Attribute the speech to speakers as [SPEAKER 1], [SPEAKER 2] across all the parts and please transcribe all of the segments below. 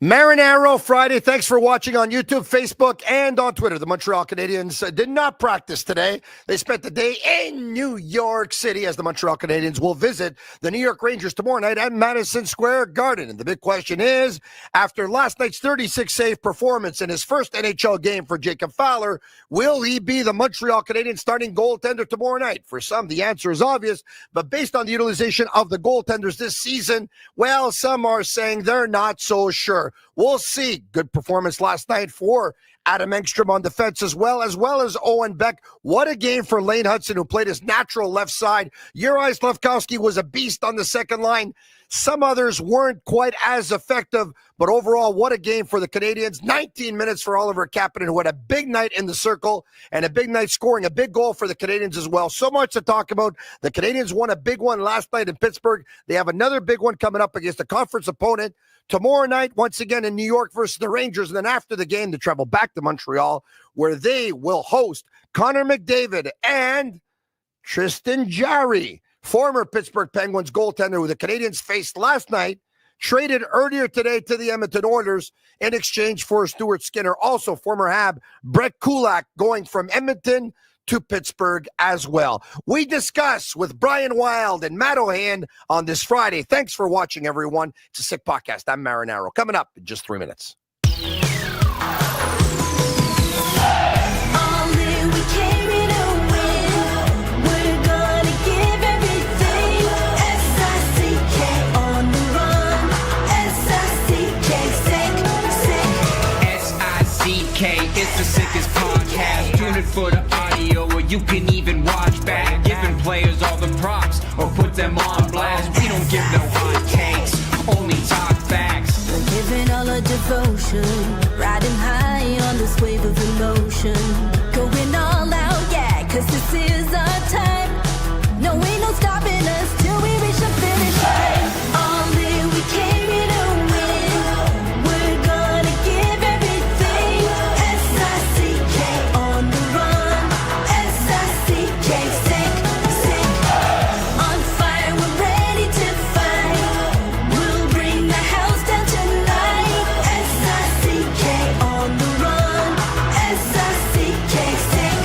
[SPEAKER 1] Marinaro Friday. Thanks for watching on YouTube, Facebook, and on Twitter. The Montreal Canadiens did not practice today. They spent the day in New York City as the Montreal Canadiens will visit the New York Rangers tomorrow night at Madison Square Garden. And the big question is, after last night's 36-save performance in his first NHL game for Jacob Fowler, will he be the Montreal Canadiens starting goaltender tomorrow night? For some, the answer is obvious, but based on the utilization of the goaltenders this season, well, some are saying they're not so sure. We'll see. Good performance last night for Adam Engstrom on defense as well as Owen Beck. What a game for Lane Hutson, who played his natural left side. Juraj Slafkovsky was a beast on the second line. Some others weren't quite as effective, but overall, what a game for the Canadiens. 19 minutes for Oliver Kapanen, who had a big night in the circle and a big night scoring a big goal for the Canadiens as well. So much to talk about. The Canadiens won a big one last night in Pittsburgh. They have another big one coming up against a conference opponent tomorrow night, once again in New York versus the Rangers. And then after the game, they travel back to Montreal, where they will host Connor McDavid and Tristan Jarry, former Pittsburgh Penguins goaltender who the Canadiens faced last night, traded earlier today to the Edmonton Oilers in exchange for Stuart Skinner. Also, former Hab Brett Kulak going from Edmonton to Pittsburgh as well. We discuss with Brian Wilde and Matt Ohayon on this Friday. Thanks for watching, everyone. It's a sick podcast. I'm Marinaro. Coming up in just 3 minutes.
[SPEAKER 2] It's the sickest podcast. Tune in for the audio, or you can even watch back. Giving players all the props, or put them on blast. We don't give no hot takes, only talk facts.
[SPEAKER 3] We're giving all our devotion, riding high on this wave of emotion. Going all out, yeah, cause this is our time. No, ain't no stopping us till we reach the finish line. All in, we came here to win. We're gonna give everything. S-I-C-K on the run. S-I-C-K, sick. On fire, we're ready to fight. We'll bring the house down tonight. S-I-C-K on the run. S-I-C-K, sick.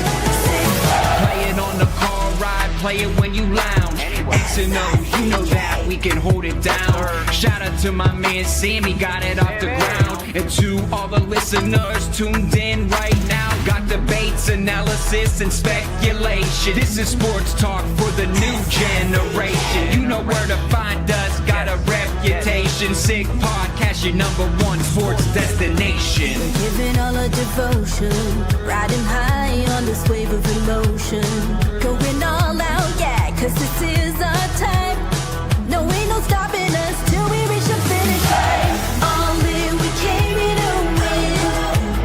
[SPEAKER 2] Play it on the car ride, play it when you lounge. X and O, you know that we can hold it down. Shout out to my man Sammy, got it off the ground. And to all the listeners tuned in right now, got debates, analysis, and speculation. This is sports talk for the new generation. You know where to find us, got a reputation. Sick podcast, your #1 sports destination.
[SPEAKER 3] Giving all our devotion, riding high on this wave of emotion. Going all out, yeah, cause this is our time. No, ain't no stopping us till we reach the finish line. All in, we came here to win.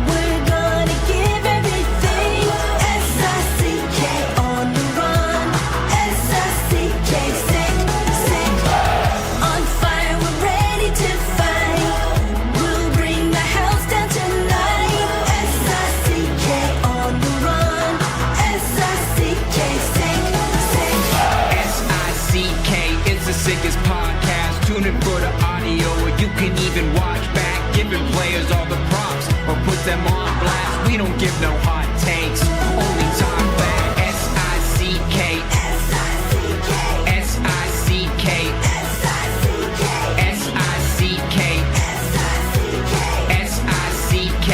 [SPEAKER 3] We're gonna give everything. S-I-C-K on the run. S-I-C-K, sick. On fire, we're ready to fight. We'll bring the house down tonight. S-I-C-K on the run. S-I-C-K, sick.
[SPEAKER 2] S-I-C-K, it's the sickest podcast. Tune in for the audio, or you can even watch back. Giving players all the props, or put them on blast. We don't give no hot takes, only talk back. S-I-C-K, S-I-C-K, S-I-C-K, S-I-C-K, S-I-C-K, S-I-C-K,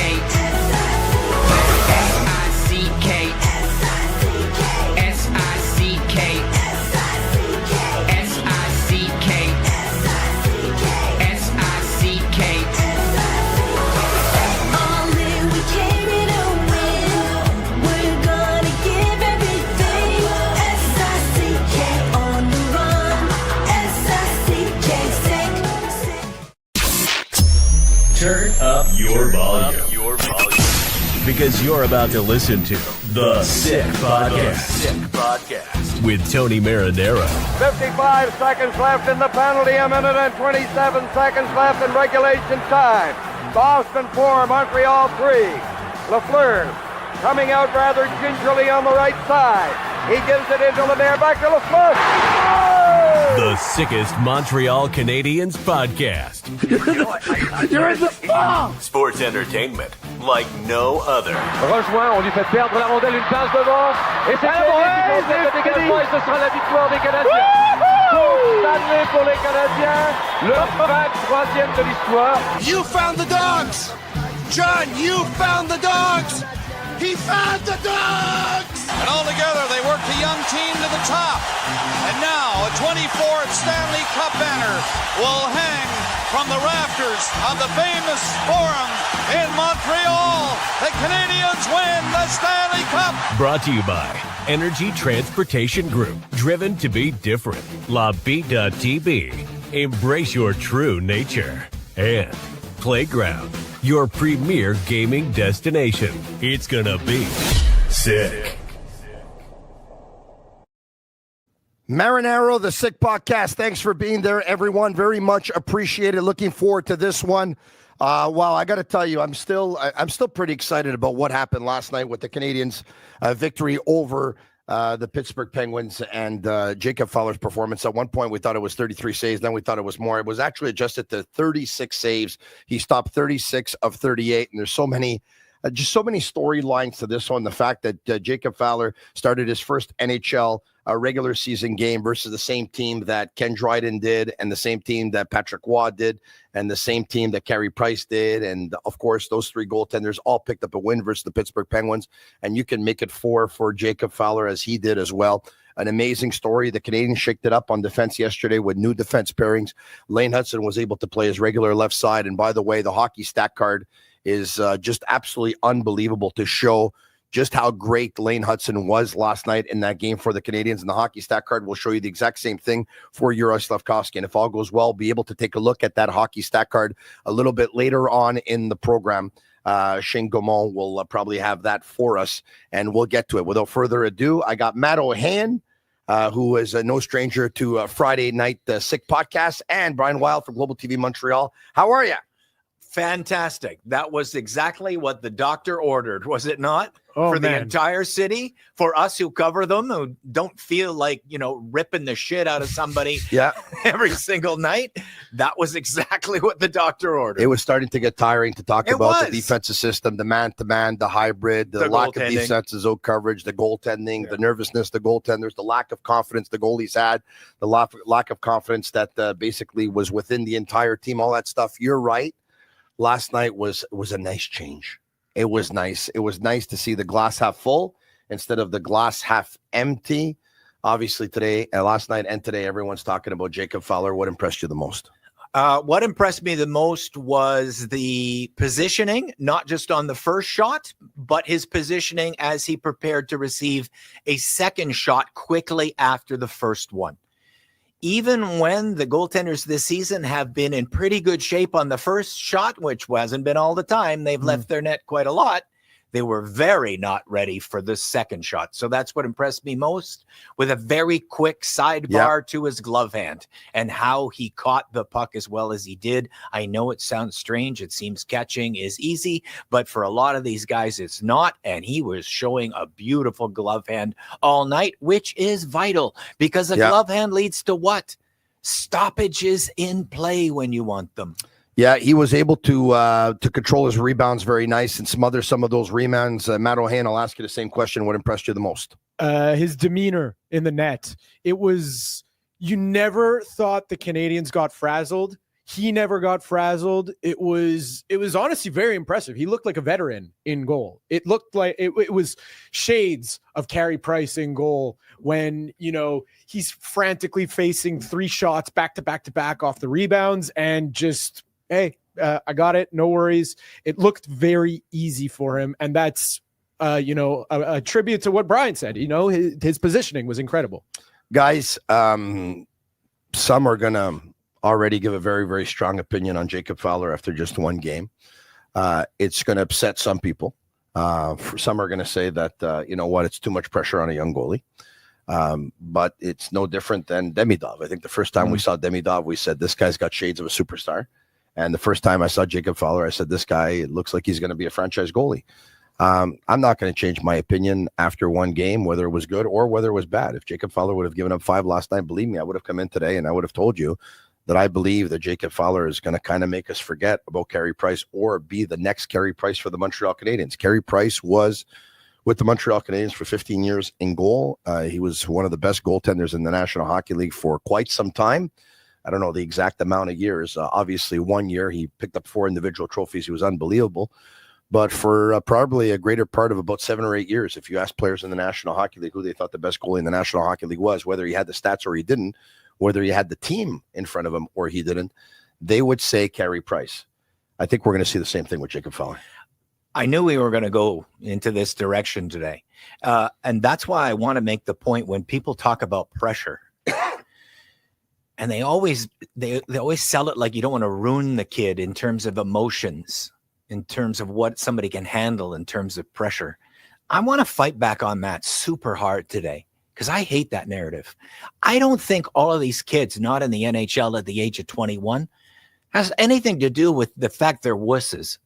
[SPEAKER 2] S-I-C-K, S-I-C-K, S-I-C-K, S-I-C-K,
[SPEAKER 3] All in, we came here to win. We're gonna give everything. S-I-C-K on the run. S-I-C-K, sick.
[SPEAKER 4] Turn up your volume. Because you're about to listen to The Sick Podcast. With Tony Marinaro.
[SPEAKER 5] 55 seconds left in the penalty, a minute and 27 seconds left in regulation time. Boston 4, Montreal 3. Lafleur coming out rather gingerly on the right side. He gives it into Lemaire, back to Lafleur. Oh!
[SPEAKER 4] The sickest Montreal Canadiens podcast.
[SPEAKER 1] You're in the fall!
[SPEAKER 4] Sports entertainment like no other.
[SPEAKER 5] Rejoint, on lui fait perdre la rondelle, une passe devant. Et c'est le dégagement et ce sera la victoire des Canadiens. Stanley pour les Canadiens, le 23e de l'histoire.
[SPEAKER 1] You found the dogs! John, you found the dogs! He found the dogs!
[SPEAKER 6] And all together, they work the young team to the top. And now, a 24th Stanley Cup banner will hang from the rafters of the famous Forum in Montreal. The Canadiens win the Stanley Cup.
[SPEAKER 4] Brought to you by Energy Transportation Group. Driven to be different. La Vida Tibi. Embrace your true nature. And Playground, your premier gaming destination. It's gonna be sick.
[SPEAKER 1] Marinaro, the Sick Podcast. Thanks for being there, everyone. Very much appreciated. Looking forward to this one. Wow, I got to tell you, I'm still pretty excited about what happened last night with the Canadiens' victory over the Pittsburgh Penguins and Jacob Fowler's performance. At one point, we thought it was 33 saves. Then we thought it was more. It was actually adjusted to 36 saves. He stopped 36 of 38, and there's so many. Just so many storylines to this one. The fact that Jacob Fowler started his first NHL regular season game versus the same team that Ken Dryden did, and the same team that Patrick Waugh did, and the same team that Carey Price did. And, of course, those three goaltenders all picked up a win versus the Pittsburgh Penguins. And you can make it 4 for Jacob Fowler, as he did as well. An amazing story. The Canadiens shaked it up on defense yesterday with new defense pairings. Lane Hutson was able to play his regular left side. And, by the way, the hockey stat card is just absolutely unbelievable to show just how great Lane Hutson was last night in that game for the Canadiens. And the hockey stat card will show you the exact same thing for Juraj Slafkovsky. And if all goes well, be able to take a look at that hockey stat card a little bit later on in the program. Shane Gaumont will probably have that for us, and we'll get to it. Without further ado, I got Matt Ohayon, who is no stranger to Friday Night Sick Podcast, and Brian Wilde from Global TV Montreal. How are you?
[SPEAKER 7] Fantastic. That was exactly what the doctor ordered, was it not?
[SPEAKER 8] For
[SPEAKER 7] the entire city, for us who cover them, who don't feel like, ripping the shit out of somebody every single night. That was exactly what the doctor ordered.
[SPEAKER 1] It was starting to get tiring to talk about the defensive system, the man-to-man, the hybrid, the lack of defensive zone coverage, the goaltending, the nervousness, the goaltenders, the lack of confidence the goalies had, the lack of confidence that basically was within the entire team, all that stuff. You're right. Last night was a nice change. It was nice. It was nice to see the glass half full instead of the glass half empty. Obviously today, last night and today, everyone's talking about Jacob Fowler. What impressed you the most?
[SPEAKER 7] What impressed me the most was the positioning, not just on the first shot, but his positioning as he prepared to receive a second shot quickly after the first one. Even when the goaltenders this season have been in pretty good shape on the first shot, which hasn't been all the time, they've left their net quite a lot. They were very not ready for the second shot. So that's what impressed me most, with a very quick sidebar to his glove hand and how he caught the puck as well as he did. I know it sounds strange. It seems catching is easy, but for a lot of these guys, it's not. And he was showing a beautiful glove hand all night, which is vital because a glove hand leads to what? Stoppages in play when you want them.
[SPEAKER 1] Yeah, he was able to control his rebounds very nice and smother some of those rebounds. Matt Ohayon, I'll ask you the same question. What impressed you the most?
[SPEAKER 8] His demeanor in the net. It was, you never thought the Canadiens got frazzled. He never got frazzled. It was honestly very impressive. He looked like a veteran in goal. It looked like it was shades of Carey Price in goal when, he's frantically facing 3 shots back to back off the rebounds and just, hey, I got it. No worries. It looked very easy for him. And that's, a tribute to what Brian said. His positioning was incredible.
[SPEAKER 1] Guys, some are going to already give a very, very strong opinion on Jacob Fowler after just one game. It's going to upset some people. Some are going to say that, it's too much pressure on a young goalie. But it's no different than Demidov. I think the first time we saw Demidov, we said, this guy's got shades of a superstar. And the first time I saw Jacob Fowler, I said, this guy looks like he's going to be a franchise goalie. I'm not going to change my opinion after one game, whether it was good or whether it was bad. If Jacob Fowler would have given up 5 last night, believe me, I would have come in today and I would have told you that I believe that Jacob Fowler is going to kind of make us forget about Carey Price or be the next Carey Price for the Montreal Canadiens. Carey Price was with the Montreal Canadiens for 15 years in goal. He was one of the best goaltenders in the National Hockey League for quite some time. I don't know the exact amount of years. Obviously, 1 year he picked up 4 individual trophies. He was unbelievable. But for probably a greater part of about 7 or 8 years, if you ask players in the National Hockey League who they thought the best goalie in the National Hockey League was, whether he had the stats or he didn't, whether he had the team in front of him or he didn't, they would say Carey Price. I think we're going to see the same thing with Jacob Fowler.
[SPEAKER 7] I knew we were going to go into this direction today. And that's why I want to make the point when people talk about pressure. And they always sell it like you don't want to ruin the kid in terms of emotions, in terms of what somebody can handle in terms of pressure. I want to fight back on that super hard today because I hate that narrative. I don't think all of these kids not in the NHL at the age of 21 has anything to do with the fact they're wusses.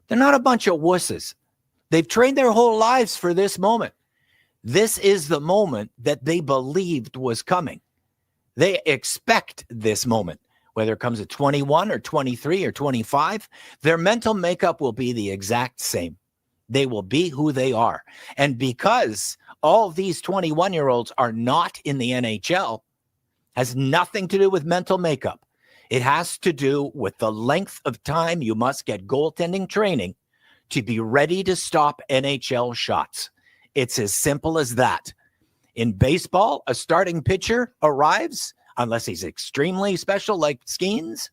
[SPEAKER 7] They're not a bunch of wusses. They've trained their whole lives for this moment. This is the moment that they believed was coming. They expect this moment, whether it comes at 21 or 23 or 25, their mental makeup will be the exact same. They will be who they are. And because all of these 21-year-olds are not in the NHL, has nothing to do with mental makeup. It has to do with the length of time you must get goaltending training to be ready to stop NHL shots. It's as simple as that. In baseball, a starting pitcher arrives, unless he's extremely special like Skeens,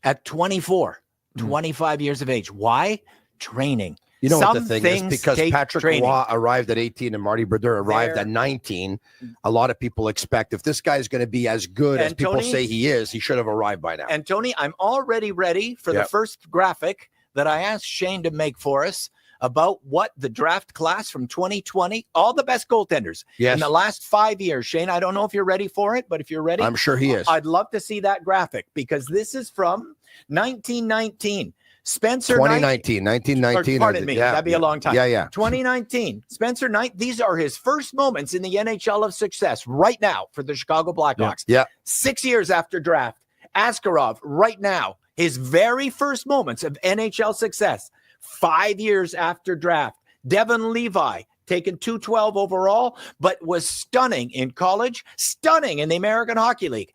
[SPEAKER 7] at 24, 25 years of age. Why? Training.
[SPEAKER 1] You know what the thing is? Because Patrick Roy arrived at 18 and Marty Brodeur arrived at 19. A lot of people expect if this guy's going to be as good as people say he is, he should have arrived by now.
[SPEAKER 7] And Tony, I'm already ready for the first graphic that I asked Shane to make for us about what the draft class from 2020, all the best goaltenders in the last 5 years. Shane, I don't know if you're ready for it, but if you're ready,
[SPEAKER 1] I'm sure he is.
[SPEAKER 7] I'd love to see that graphic because this is from 1919. Spencer
[SPEAKER 1] 1919.
[SPEAKER 7] Pardon me, that'd be a long time.
[SPEAKER 1] 2019.
[SPEAKER 7] Spencer Knight, these are his first moments in the NHL of success right now for the Chicago Blackhawks. 6 years after draft. Askarov, right now, his very first moments of NHL success. 5 years after draft. Devin Levi, taken 212 overall, but was stunning in college, stunning in the American Hockey League.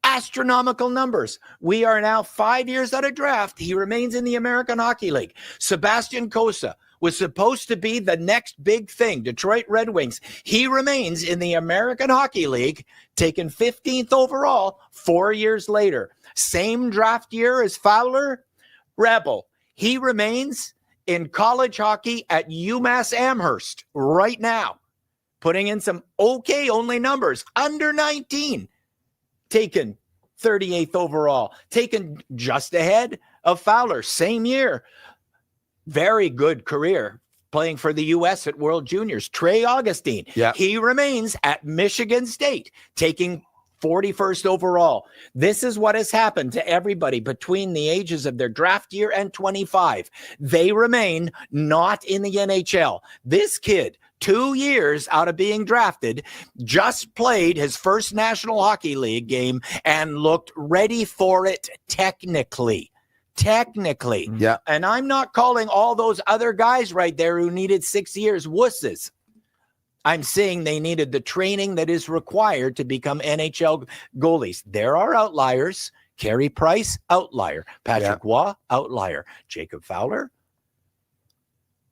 [SPEAKER 7] Astronomical numbers. We are now 5 years out of draft. He remains in the American Hockey League. Sebastian Cossa was supposed to be the next big thing. Detroit Red Wings. He remains in the American Hockey League, taken 15th overall 4 years later. Same draft year as Fowler. Rebel. He remains in college hockey at UMass Amherst right now, putting in some okay only numbers. Under 19, taken 38th overall, taken just ahead of Fowler, same year. Very good career playing for the U.S. at World Juniors. Trey Augustine, he remains at Michigan State, taking 41st overall. This is what has happened to everybody between the ages of their draft year and 25. They remain not in the NHL. This kid, 2 years out of being drafted, just played his first National Hockey League game and looked ready for it technically. And I'm not calling all those other guys right there who needed 6 years wusses. I'm saying they needed the training that is required to become NHL goalies. There are outliers. Carey Price, outlier. Patrick Roy, outlier. Jacob Fowler,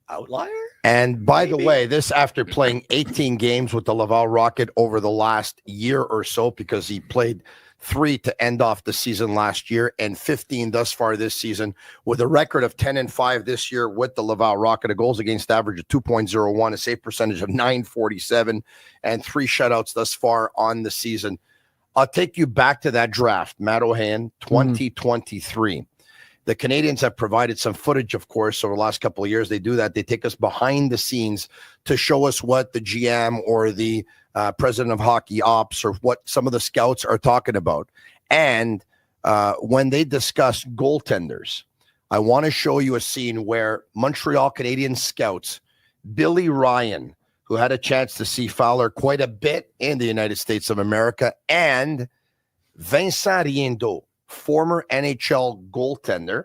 [SPEAKER 7] outlier.
[SPEAKER 1] And by the way, this after playing 18 games with the Laval Rocket over the last year or so, because he played 3 to end off the season last year and 15 thus far this season, with a record of 10-5 this year with the Laval Rocket, a goals against average of 2.01, a save percentage of .947, and 3 shutouts thus far on the season. I'll take you back to that draft, Matt Ohayon, 2023. The Canadiens have provided some footage, of course, over the last couple of years. They do that. They take us behind the scenes to show us what the GM or the president of hockey ops or what some of the scouts are talking about. And when they discuss goaltenders, I want to show you a scene where Montreal Canadiens scouts, Billy Ryan, who had a chance to see Fowler quite a bit in the United States of America, and Vincent Riendo, former NHL goaltender,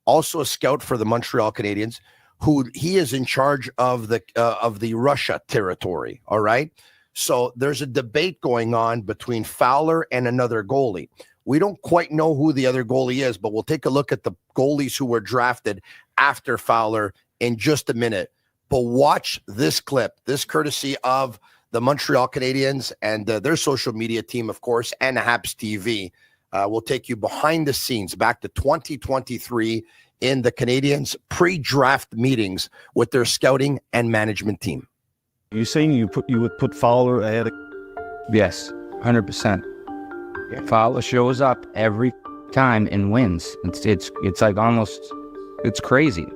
[SPEAKER 1] also a scout for the Montreal Canadiens, who he is in charge of the Russia territory. All right. So there's a debate going on between Fowler and another goalie. We don't quite know who the other goalie is, but we'll take a look at the goalies who were drafted after Fowler in just a minute. But watch this clip, this courtesy of the Montreal Canadiens and their social media team, of course, and Habs TV. We'll take you behind the scenes back to 2023 in the Canadiens pre-draft meetings with their scouting and management team.
[SPEAKER 9] You're saying you would put Fowler ahead of...
[SPEAKER 10] Yes, 100%. Fowler shows up every time and wins. It's like almost, it's crazy.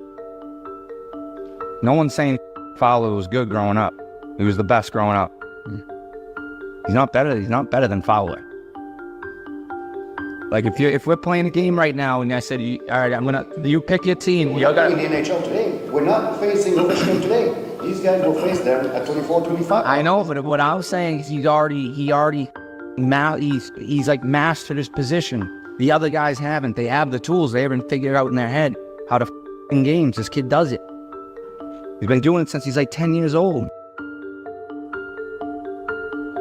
[SPEAKER 10] No one's saying Fowler was good growing up. He was the best growing up. He's not better. He's not better than Fowler. Like if we're playing a game right now and I said, all right, you pick your team.
[SPEAKER 11] We're not in the NHL today. We're not facing Ovechkin today. These guys will face them at 24, 25.
[SPEAKER 10] I know, but what I was saying is he's like mastered his position. The other guys haven't. They have the tools. They haven't figured out in their head how to in games. This kid does it. He's been doing it since he's like 10 years old.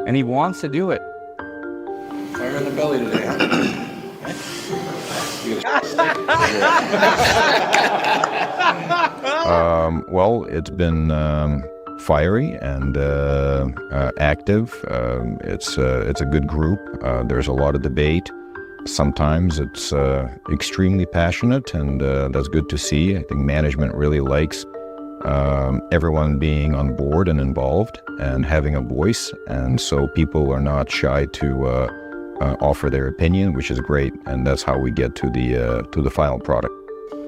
[SPEAKER 10] And he wants to do it.
[SPEAKER 11] Fire in the belly today, huh?
[SPEAKER 12] Well, it's been fiery and active. It's a good group. There's a lot of debate. Sometimes it's extremely passionate, and that's good to see. I think management really likes everyone being on board and involved and having a voice, and so people are not shy to offer their opinion, which is great, and that's how we get to the final product.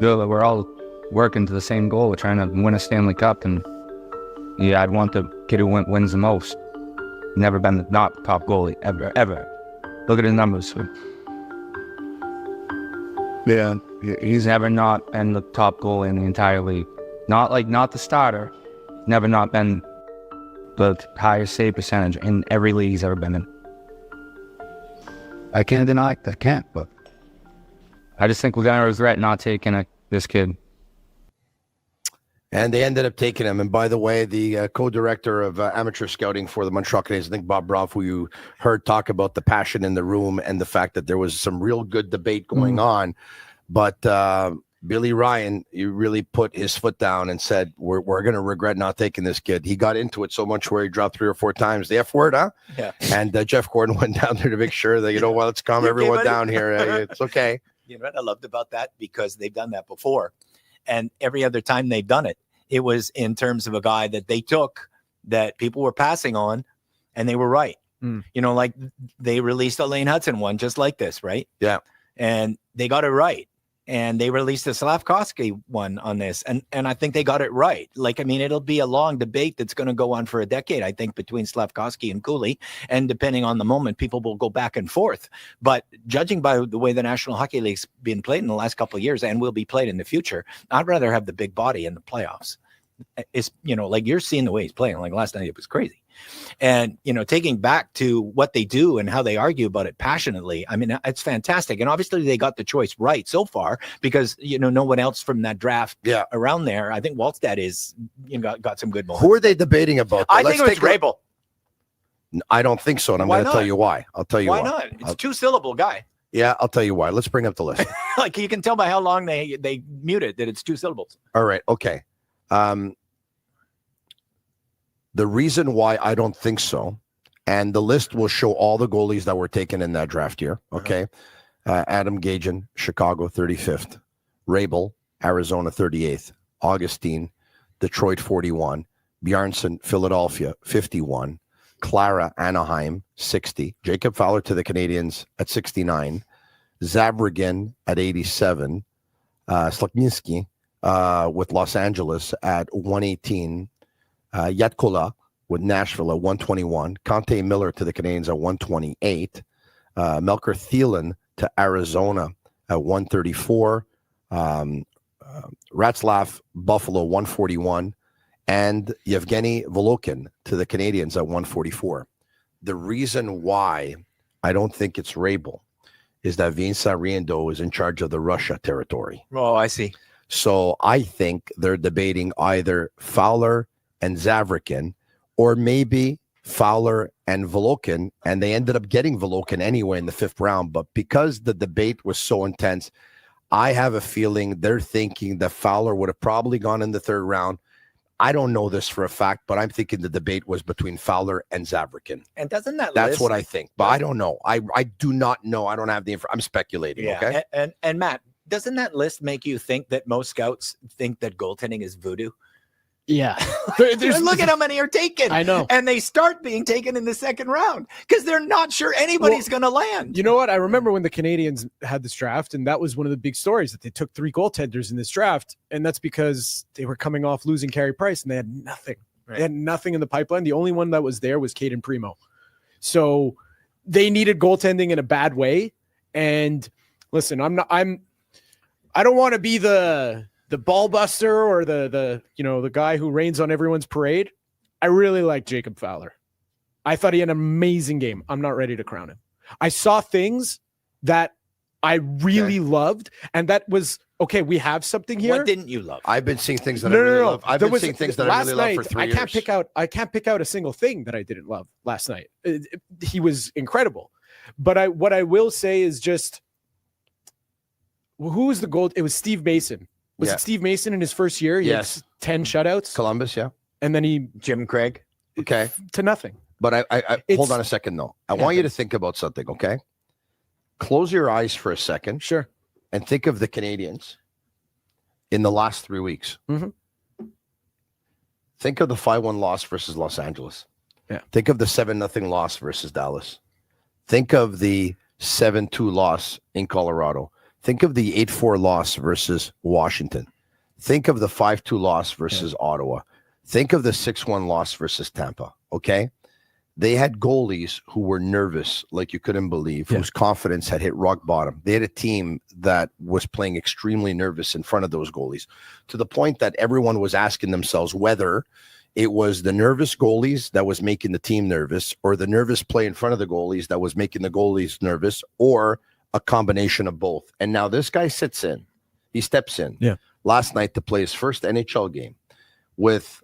[SPEAKER 10] We're all working to the same goal. We're trying to win a Stanley Cup, and yeah, I'd want the kid who wins the most. Never been the not top goalie ever. Look at his numbers. Yeah, he's never not been the top goalie in the entire league. Not the starter. Never not been the highest save percentage in every league he's ever been in. I can't deny it. I can't, but I just think we're going to regret not taking this kid.
[SPEAKER 1] And they ended up taking him. And by the way, the co-director of amateur scouting for the Montreal Canadiens, I think Bob Broff, who you heard talk about the passion in the room and the fact that there was some real good debate going on. But Billy Ryan, you really put his foot down and said, we're going to regret not taking this kid. He got into it so much where he dropped 3 or 4 times the F word, huh? Yeah. And Jeff Gordon went down there to make sure that, let's calm everyone down here. It's okay.
[SPEAKER 7] You know what I loved about that? Because they've done that before. And every other time they've done it, it was in terms of a guy that they took that people were passing on, and they were right. Like they released a Lane Hutson one just like this, right?
[SPEAKER 1] Yeah.
[SPEAKER 7] And they got it right. And they released a Slafkovsky one on this. And I think they got it right. It'll be a long debate that's going to go on for a decade, I think, between Slafkovsky and Cooley. And depending on the moment, people will go back and forth. But judging by the way the National Hockey League's been played in the last couple of years and will be played in the future, I'd rather have the big body in the playoffs. It's, you're seeing the way he's playing. Like last night, it was crazy. And, taking back to what they do and how they argue about it passionately, it's fantastic. And obviously they got the choice right so far because, no one else from that draft around there. I think Waldstad is, got some good moments.
[SPEAKER 1] Who are they debating about?
[SPEAKER 7] I think it was Rabel.
[SPEAKER 1] I don't think so. And I'm going to tell you why. I'll tell you why.
[SPEAKER 7] Why not? It's a 2-syllable guy.
[SPEAKER 1] Yeah, I'll tell you why. Let's bring up the list.
[SPEAKER 7] You can tell by how long they mute it that it's 2 syllables.
[SPEAKER 1] All right. Okay. The reason why I don't think so, and the list will show all the goalies that were taken in that draft year. Okay. Adam Gajan, Chicago, 35th. Rabel, Arizona, 38th. Augustine, Detroit, 41. Bjarnson, Philadelphia, 51. Clara, Anaheim, 60. Jacob Fowler to the Canadiens at 69. Zabragin at 87. Slafkovsky with Los Angeles at 118. Yatkula with Nashville at 121. Conte Miller to the Canadiens at 128. Melker Thielen to Arizona at 134. Ratzlaff, Buffalo, 141, and Yevgeny Volokhin to the Canadiens at 144. The reason why I don't think it's Rabel is that Vincent Riendeau is in charge of the Russia territory.
[SPEAKER 7] Oh, I see.
[SPEAKER 1] So I think they're debating either Fowler and Zavrikin, or maybe Fowler and Volokhin, and they ended up getting Volokhin anyway in the 5th round. But because the debate was so intense, I have a feeling they're thinking that Fowler would have probably gone in the 3rd round. I don't know this for a fact, but I'm thinking the debate was between Fowler and Zavrikin.
[SPEAKER 7] And doesn't that
[SPEAKER 1] That's
[SPEAKER 7] list,
[SPEAKER 1] what I think, but I don't know. I do not know. I don't have the info. I'm speculating.
[SPEAKER 7] yeah.
[SPEAKER 1] Okay.
[SPEAKER 7] And Matt, doesn't that list make you think that most scouts think that goaltending is voodoo?
[SPEAKER 8] Yeah.
[SPEAKER 7] Look at how many are taken.
[SPEAKER 8] I know.
[SPEAKER 7] And they start being taken in the 2nd round because they're not sure anybody's going to land.
[SPEAKER 8] You know what? I remember when the Canadiens had this draft, and that was one of the big stories, that they took 3 goaltenders in this draft. And that's because they were coming off losing Carey Price, and they had nothing. Right. They had nothing in the pipeline. The only one that was there was Caden Primo. So they needed goaltending in a bad way. And listen, I don't want to be the ball buster or the guy who rains on everyone's parade. I really like Jacob Fowler. I thought he had an amazing game. I'm not ready to crown him. I saw things that I really loved, and that was okay. We have something here.
[SPEAKER 7] What didn't you love?
[SPEAKER 1] I've been seeing things that I really love. I've been seeing things that I really love for 3 years.
[SPEAKER 8] I can't pick out a single thing that I didn't love last night. He was incredible. But what I will say is just, who was the goal? It was Steve Mason. Was it Steve Mason in his first year? He had 10 shutouts.
[SPEAKER 1] Columbus, yeah.
[SPEAKER 8] And then
[SPEAKER 7] Jim Craig.
[SPEAKER 1] Okay.
[SPEAKER 8] To nothing.
[SPEAKER 1] But I hold on a second, though. I want you to think about something, okay? Close your eyes for a second.
[SPEAKER 8] Sure.
[SPEAKER 1] And think of the Canadiens in the last 3 weeks.
[SPEAKER 8] Mm-hmm.
[SPEAKER 1] Think of the 5-1 loss versus Los Angeles.
[SPEAKER 8] Yeah.
[SPEAKER 1] Think of the 7-0 loss versus Dallas. Think of the 7-2 loss in Colorado. Think of the 8-4 loss versus Washington. Think of the 5-2 loss versus Ottawa. Think of the 6-1 loss versus Tampa, okay? They had goalies who were nervous like you couldn't believe, whose confidence had hit rock bottom. They had a team that was playing extremely nervous in front of those goalies, to the point that everyone was asking themselves whether it was the nervous goalies that was making the team nervous, or the nervous play in front of the goalies that was making the goalies nervous, or a combination of both. And now this guy steps in last night to play his first NHL game with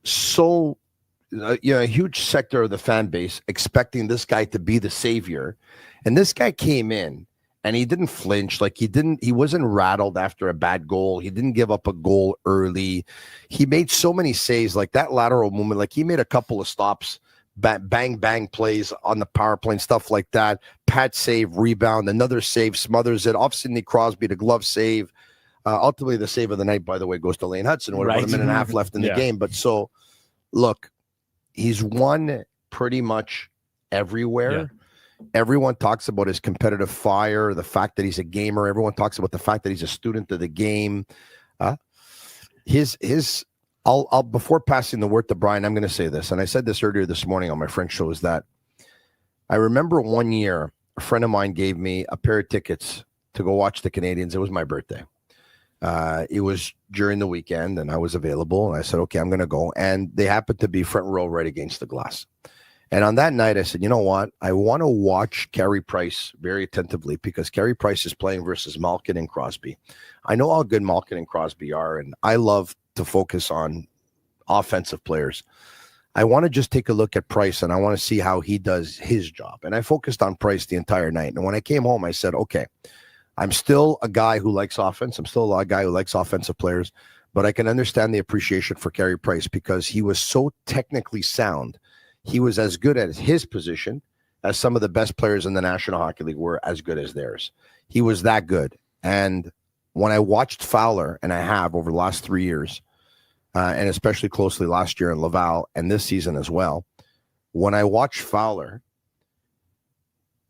[SPEAKER 1] a huge sector of the fan base expecting this guy to be the savior. And this guy came in and he didn't flinch. Like he wasn't rattled after a bad goal. He didn't give up a goal early. He made so many saves, like that lateral movement. Like he made a couple of stops, bang, bang plays on the power play and stuff like that. Pat save, rebound, another save, smothers it off Sidney Crosby to glove save. Ultimately, the save of the night, by the way, goes to Lane Hutson with about a minute and a half left in the game. But so, look, he's won pretty much everywhere. Yeah. Everyone talks about his competitive fire, the fact that he's a gamer. Everyone talks about the fact that he's a student of the game. I'll before passing the word to Brian, I'm going to say this, and I said this earlier this morning on my French show, is that I remember one year a friend of mine gave me a pair of tickets to go watch the Canadiens. It was my birthday. It was during the weekend, and I was available, and I said, okay, I'm going to go. And they happened to be front row right against the glass. And on that night, I said, you know what? I want to watch Carey Price very attentively, because Carey Price is playing versus Malkin and Crosby. I know how good Malkin and Crosby are, and I love to focus on offensive players. I want to just take a look at Price, and I want to see how he does his job. And I focused on Price the entire night. And when I came home, I said, okay, I'm still a guy who likes offense. I'm still a guy who likes offensive players, but I can understand the appreciation for Carey Price because he was so technically sound. He was as good at his position as some of the best players in the National Hockey League were as good as theirs. He was that good. And when I watched Fowler, and I have over the last 3 years, and especially closely last year in Laval and this season as well, when I watched Fowler,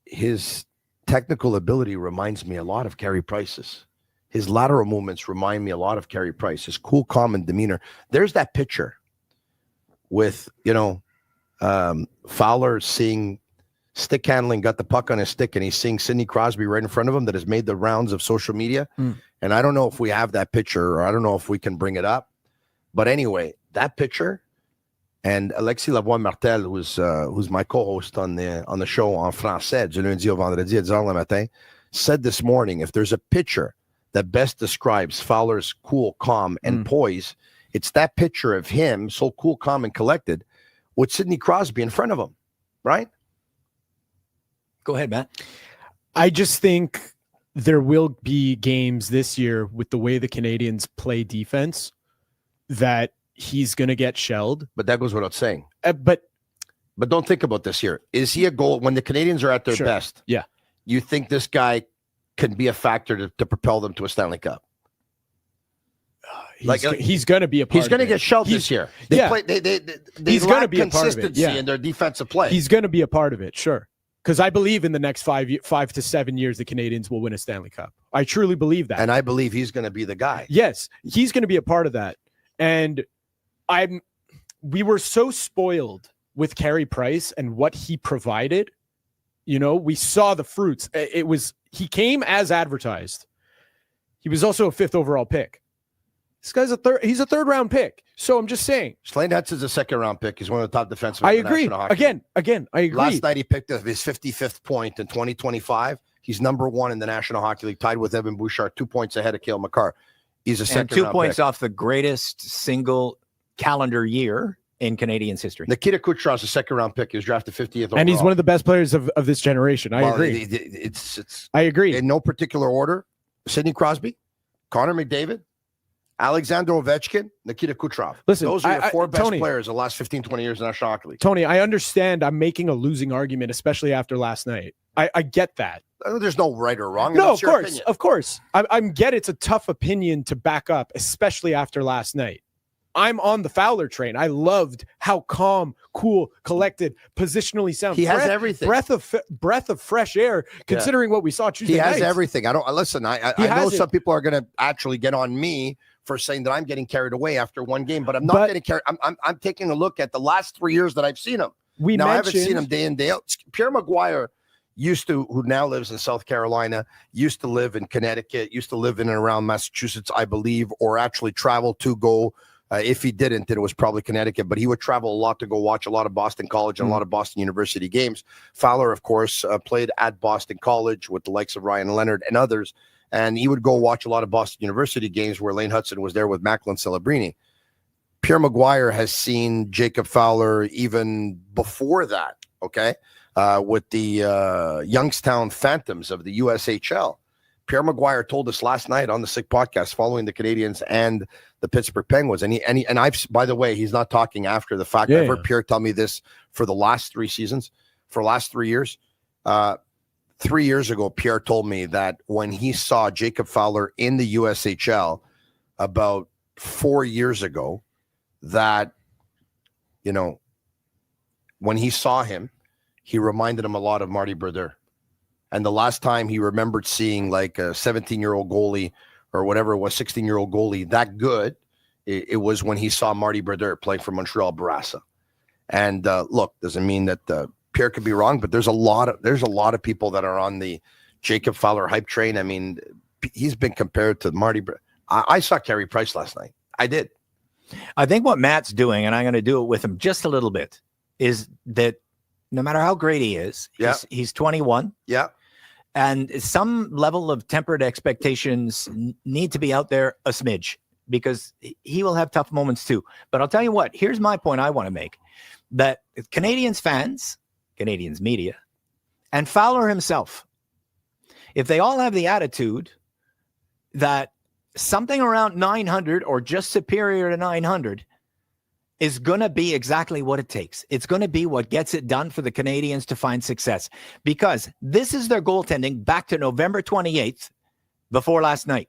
[SPEAKER 1] his technical ability reminds me a lot of Carey Price's. His lateral movements remind me a lot of Carey Price. His cool, calm, and demeanor. There's that picture with, Fowler seeing stick handling, got the puck on his stick, and he's seeing Sidney Crosby right in front of him that has made the rounds of social media. And I don't know if we have that picture, or I don't know if we can bring it up. But anyway, that picture, and Alexis Lavoie-Martel, who's my co-host on the show en français, du lundi au vendredi à 10h le matin, said this morning, if there's a picture that best describes Fowler's cool, calm, and poise, it's that picture of him, so cool, calm, and collected, with Sidney Crosby in front of him, right?
[SPEAKER 7] Go ahead, Matt.
[SPEAKER 8] I just think there will be games this year with the way the Canadians play defense that he's going to get shelled.
[SPEAKER 1] But that goes without saying.
[SPEAKER 8] But
[SPEAKER 1] don't think about this here. Is he a goal when the Canadians are at their best?
[SPEAKER 8] Yeah.
[SPEAKER 1] You think this guy can be a factor to propel them to a Stanley Cup?
[SPEAKER 8] He's going to be a part.
[SPEAKER 1] He's going to get shelled this year. They
[SPEAKER 8] he's going to be a part of it.
[SPEAKER 1] Consistency in their defensive play.
[SPEAKER 8] He's going to be a part of it, sure. Because I believe in the next 5 to 7 years, the Canadians will win a Stanley Cup. I truly believe that.
[SPEAKER 1] And I believe he's going to be the guy.
[SPEAKER 8] Yes, he's going to be a part of that. And we were so spoiled with Carey Price and what he provided. You know, we saw the fruits. He came as advertised. He was also a 5th overall pick. This guy's he's a 3rd round pick. So I'm just saying.
[SPEAKER 1] Slane Hutson's a 2nd round pick. He's one of the top defensemen.
[SPEAKER 8] I agree. Again, I agree.
[SPEAKER 1] Last night he picked up his 55th point in 2025. He's number 1 in the National Hockey League, tied with Evan Bouchard, 2 points ahead of Cale Makar. He's a 2nd round pick.
[SPEAKER 7] 2 points off the greatest single calendar year in Canadians history.
[SPEAKER 1] Nikita Kucherov's a 2nd round pick. He was drafted 50th overall.
[SPEAKER 8] And he's one of the best players of this generation. I agree. I agree.
[SPEAKER 1] In no particular order. Sidney Crosby, Connor McDavid, Alexander Ovechkin, Nikita Kucherov.
[SPEAKER 8] Listen,
[SPEAKER 1] those are the 4 best
[SPEAKER 8] Tony,
[SPEAKER 1] players of the last 15, 20 years in the National Hockey League.
[SPEAKER 8] Tony, I understand I'm making a losing argument, especially after last night. I get that.
[SPEAKER 1] There's no right or wrong.
[SPEAKER 8] No, of course. I get it's a tough opinion to back up, especially after last night. I'm on the Fowler train. I loved how calm, cool, collected, positionally sound.
[SPEAKER 1] He has everything.
[SPEAKER 8] Breath of fresh air, considering what we saw Tuesday night.
[SPEAKER 1] He has everything. I know some people are going to actually get on me for saying that I'm getting carried away after one game, but I'm not getting carried. I'm taking a look at the last 3 years that I've seen him. I haven't seen him day in, day out. Pierre Maguire who now lives in South Carolina, used to live in Connecticut, used to live in and around Massachusetts, I believe, or actually travel to go. If he didn't, then it was probably Connecticut, but he would travel a lot to go watch a lot of Boston College and a lot of Boston University games. Fowler, of course, played at Boston College with the likes of Ryan Leonard and others, and he would go watch a lot of Boston University games where Lane Hutson was there with Macklin Celebrini. Pierre Maguire has seen Jacob Fowler even before that, okay, with the Youngstown Phantoms of the USHL. Pierre Maguire told us last night on the Sick Podcast following the Canadiens and the Pittsburgh Penguins. And I've, by the way, he's not talking after the fact. I've heard Pierre tell me this for the last 3 seasons, for the last 3 years. 3 years ago, Pierre told me that when he saw Jacob Fowler in the USHL about 4 years ago, that, you know, when he saw him, he reminded him a lot of Marty Brodeur. And the last time he remembered seeing like a 17-year-old goalie or whatever it was, 16-year-old goalie that good, it was when he saw Marty Brodeur playing for Montreal Barassa. And look, doesn't mean that Pierre could be wrong, but there's a lot of people that are on the Jacob Fowler hype train. I mean, he's been compared to Marty. I saw Carey Price last night. I did.
[SPEAKER 7] I think what Matt's doing, and I'm going to do it with him just a little bit, is that no matter how great he is, he's 21.
[SPEAKER 1] Yeah.
[SPEAKER 7] And some level of tempered expectations need to be out there a smidge, because he will have tough moments too. But I'll tell you what, here's my point I want to make, that Canadians fans, Canadians media, and Fowler himself, if they all have the attitude that something around 900 or just superior to 900 is going to be exactly what it takes. It's going to be what gets it done for the Canadians to find success, because this is their goaltending back to November 28th before last night.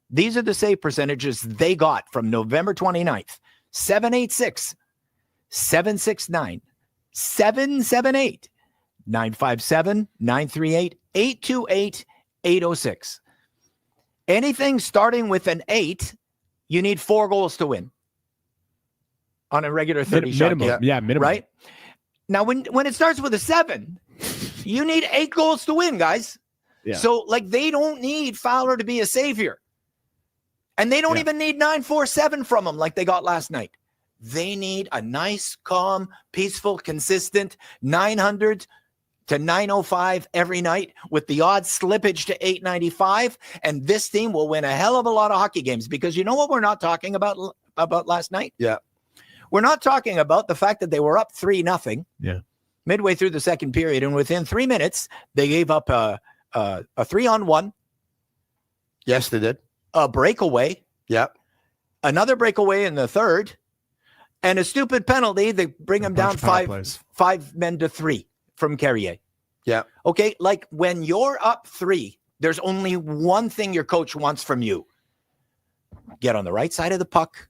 [SPEAKER 7] These are the save percentages they got from November 29th. 786, 769, 778, 957, 938, 828, 806. Anything starting with an 8, you need 4 goals to win on a regular 30 shot
[SPEAKER 8] minimum.
[SPEAKER 7] game.
[SPEAKER 8] Yeah, minimum.
[SPEAKER 7] Right? Now, when it starts with a 7, You need 8 goals to win, guys.
[SPEAKER 9] Yeah.
[SPEAKER 7] So, like, they don't need Fowler to be a savior. And they don't even need 9-4-7 from him like they got last night. They need a nice, calm, peaceful, consistent 900 to 905 every night with the odd slippage to 895. And this team will win a hell of a lot of hockey games, because you know what we're not talking about last night?
[SPEAKER 1] Yeah.
[SPEAKER 7] We're not talking about the fact that they were up 3-0
[SPEAKER 8] midway
[SPEAKER 7] through the second period. And within 3 minutes, they gave up a 3-on-1.
[SPEAKER 1] Yes, they did.
[SPEAKER 7] A breakaway.
[SPEAKER 1] Yeah.
[SPEAKER 7] Another breakaway in the third. And a stupid penalty. They bring them down 5 men to 3 from Carey.
[SPEAKER 1] Yeah.
[SPEAKER 7] Okay. Like, when you're up 3, there's only one thing your coach wants from you. Get on the right side of the puck,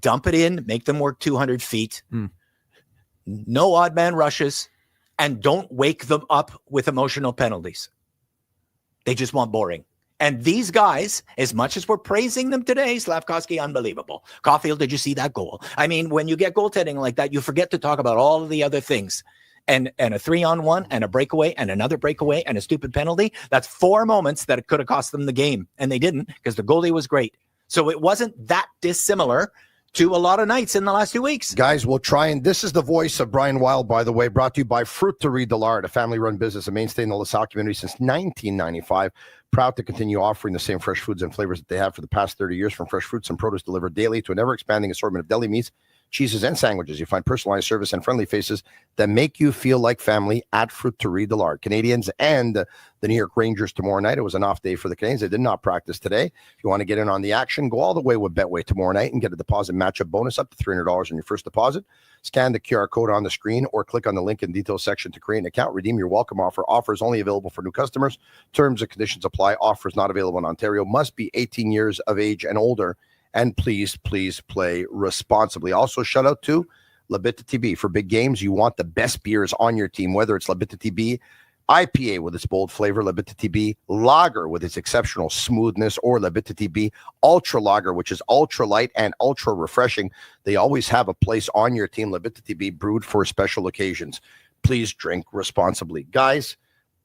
[SPEAKER 7] dump it in, make them work 200 feet. No odd man rushes, and don't wake them up with emotional penalties. They just want boring. And these guys, as much as we're praising them today, Slafkovsky, unbelievable. Caulfield, did you see that goal? I mean, when you get goaltending like that, you forget to talk about all of the other things. And a 3-on-1 and a breakaway and another breakaway and a stupid penalty. That's 4 moments that it could have cost them the game. And they didn't, because the goalie was great. So it wasn't that dissimilar to a lot of nights in the last 2 weeks.
[SPEAKER 1] Guys, we'll try, and this is the voice of Brian Wilde, by the way, brought to you by Fruiterie Dollard, a family-run business, a mainstay in the Lasalle community since 1995. Proud to continue offering the same fresh foods and flavors that they have for the past 30 years, from fresh fruits and produce delivered daily to an ever-expanding assortment of deli meats, cheeses, and sandwiches. You find personalized service and friendly faces that make you feel like family at Fruiterie Dollard. Canadiens and the New York Rangers tomorrow night. It was an off day for the Canadiens. They did not practice today. If you want to get in on the action, go all the way with Betway tomorrow night and get a deposit matchup bonus up to $300 on your first deposit. Scan the QR code on the screen or click on the link in the details section to create an account. Redeem your welcome offer. Offers only available for new customers. Terms and conditions apply. Offers not available in Ontario. Must be 18 years of age and older. And please play responsibly. Also, shout out to Bittt Tibi. For big games, you want the best beers on your team, whether it's Bittt Tibi IPA with its bold flavor, Bittt Tibi Lager with its exceptional smoothness, or Bittt Tibi Ultra Lager, which is ultra light and ultra refreshing. They always have a place on your team. Bittt Tibi, brewed for special occasions. Please drink responsibly. Guys,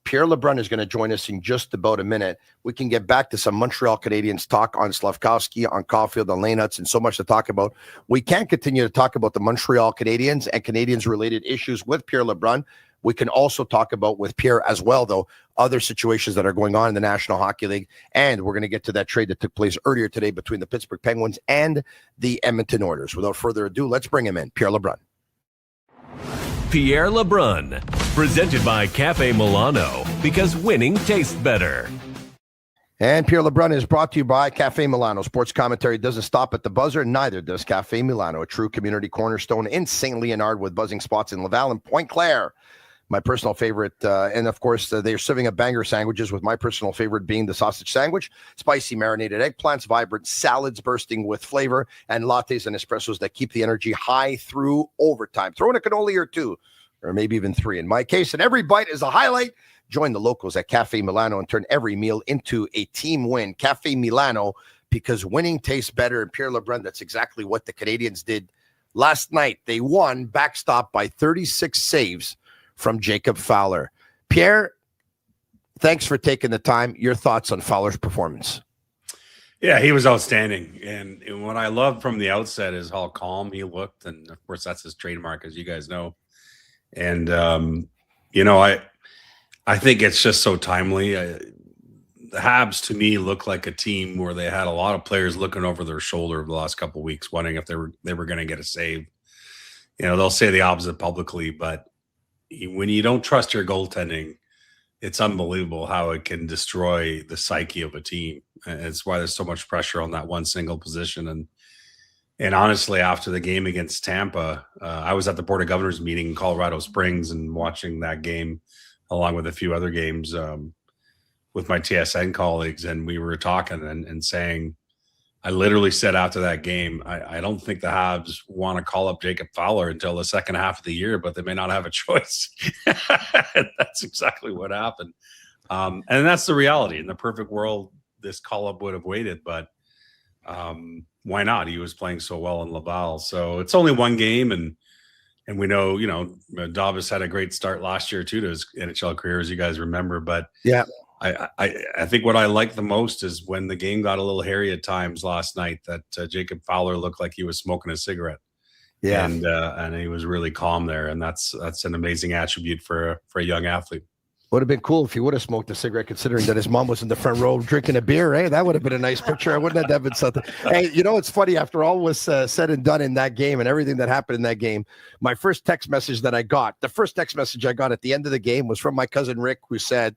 [SPEAKER 1] Pierre LeBrun is going to join us in just about a minute. We can get back to some Montreal Canadiens talk on Slafkovsky, on Caulfield, on Lane Hutson, so much to talk about. We can't continue to talk about the Montreal Canadiens and Canadiens-related issues with Pierre LeBrun. We can also talk about with Pierre as well, though, other situations that are going on in the National Hockey League. And we're going to get to that trade that took place earlier today between the Pittsburgh Penguins and the Edmonton Oilers. Without further ado, let's bring him in, Pierre LeBrun.
[SPEAKER 4] Pierre LeBrun, presented by Cafe Milano, because winning tastes better.
[SPEAKER 1] And Pierre LeBrun is brought to you by Cafe Milano. Sports commentary doesn't stop at the buzzer, neither does Cafe Milano, a true community cornerstone in St. Leonard with buzzing spots in Laval and Pointe Claire. My personal favorite, and of course, they're serving up banger sandwiches, with my personal favorite being the sausage sandwich, spicy marinated eggplants, vibrant salads bursting with flavor, and lattes and espressos that keep the energy high through overtime. Throw in a cannoli or two, or maybe even 3 in my case, and every bite is a highlight. Join the locals at Cafe Milano and turn every meal into a team win. Cafe Milano, because winning tastes better. And Pierre LeBrun, that's exactly what the Canadiens did last night. They won, backstopped by 36 saves from Jacob Fowler. Pierre, thanks for taking the time. Your thoughts on Fowler's performance?
[SPEAKER 13] Yeah, he was outstanding. And what I loved from the outset is how calm he looked. And, of course, that's his trademark, as you guys know. And, I think it's just so timely. The Habs, to me, look like a team where they had a lot of players looking over their shoulder over the last couple of weeks, wondering if they were going to get a save. They'll say the opposite publicly, but when you don't trust your goaltending, it's unbelievable how it can destroy the psyche of a team. And it's why there's so much pressure on that one single position. And honestly, after the game against Tampa, I was at the Board of Governors meeting in Colorado Springs and watching that game along with a few other games with my TSN colleagues. And we were talking and saying, I literally said after that game, I don't think the Habs want to call up Jacob Fowler until the second half of the year, but they may not have a choice. That's exactly what happened. And that's the reality. In the perfect world, this call-up would have waited, but why not? He was playing so well in Laval. So it's only one game, and And we know, Davis had a great start last year too to his NHL career, as you guys remember. But
[SPEAKER 1] yeah,
[SPEAKER 13] I think what I like the most is when the game got a little hairy at times last night, that Jacob Fowler looked like he was smoking a cigarette.
[SPEAKER 1] Yeah,
[SPEAKER 13] and he was really calm there, and that's an amazing attribute for a young athlete.
[SPEAKER 1] Would have been cool if he would have smoked a cigarette, considering that his mom was in the front row drinking a beer. Hey, that would have been a nice picture. I wouldn't have been something. Hey, it's funny. After all was said and done in that game and everything that happened in that game, my first text message that I got, the first text message I got at the end of the game was from my cousin Rick, who said,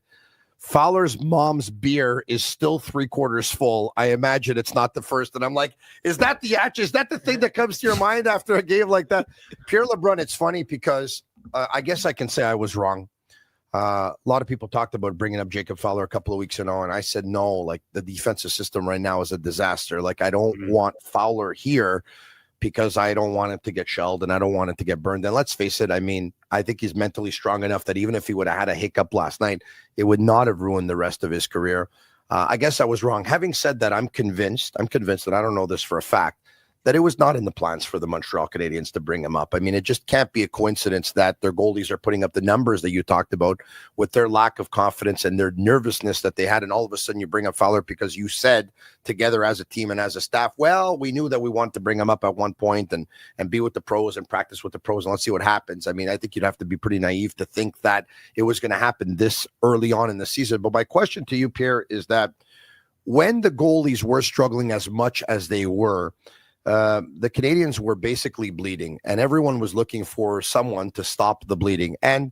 [SPEAKER 1] Fowler's mom's beer is still 3/4 full. I imagine it's not the first. And I'm like, is that the thing that comes to your mind after a game like that? Pierre LeBrun, it's funny because I guess I can say I was wrong. A lot of people talked about bringing up Jacob Fowler a couple of weeks ago, and I said, no, like the defensive system right now is a disaster. Like I don't want Fowler here because I don't want him to get shelled and I don't want him to get burned. And let's face it, I mean, I think he's mentally strong enough that even if he would have had a hiccup last night, it would not have ruined the rest of his career. I guess I was wrong. Having said that, I'm convinced, and I don't know this for a fact, that it was not in the plans for the Montreal Canadiens to bring him up. I mean, it just can't be a coincidence that their goalies are putting up the numbers that you talked about with their lack of confidence and their nervousness that they had. And all of a sudden you bring up Fowler because you said together as a team and as a staff, well, we knew that we wanted to bring him up at one point and be with the pros and practice with the pros and let's see what happens. I mean, I think you'd have to be pretty naive to think that it was going to happen this early on in the season. But my question to you, Pierre, is that when the goalies were struggling as much as they were, the Canadiens were basically bleeding and everyone was looking for someone to stop the bleeding. And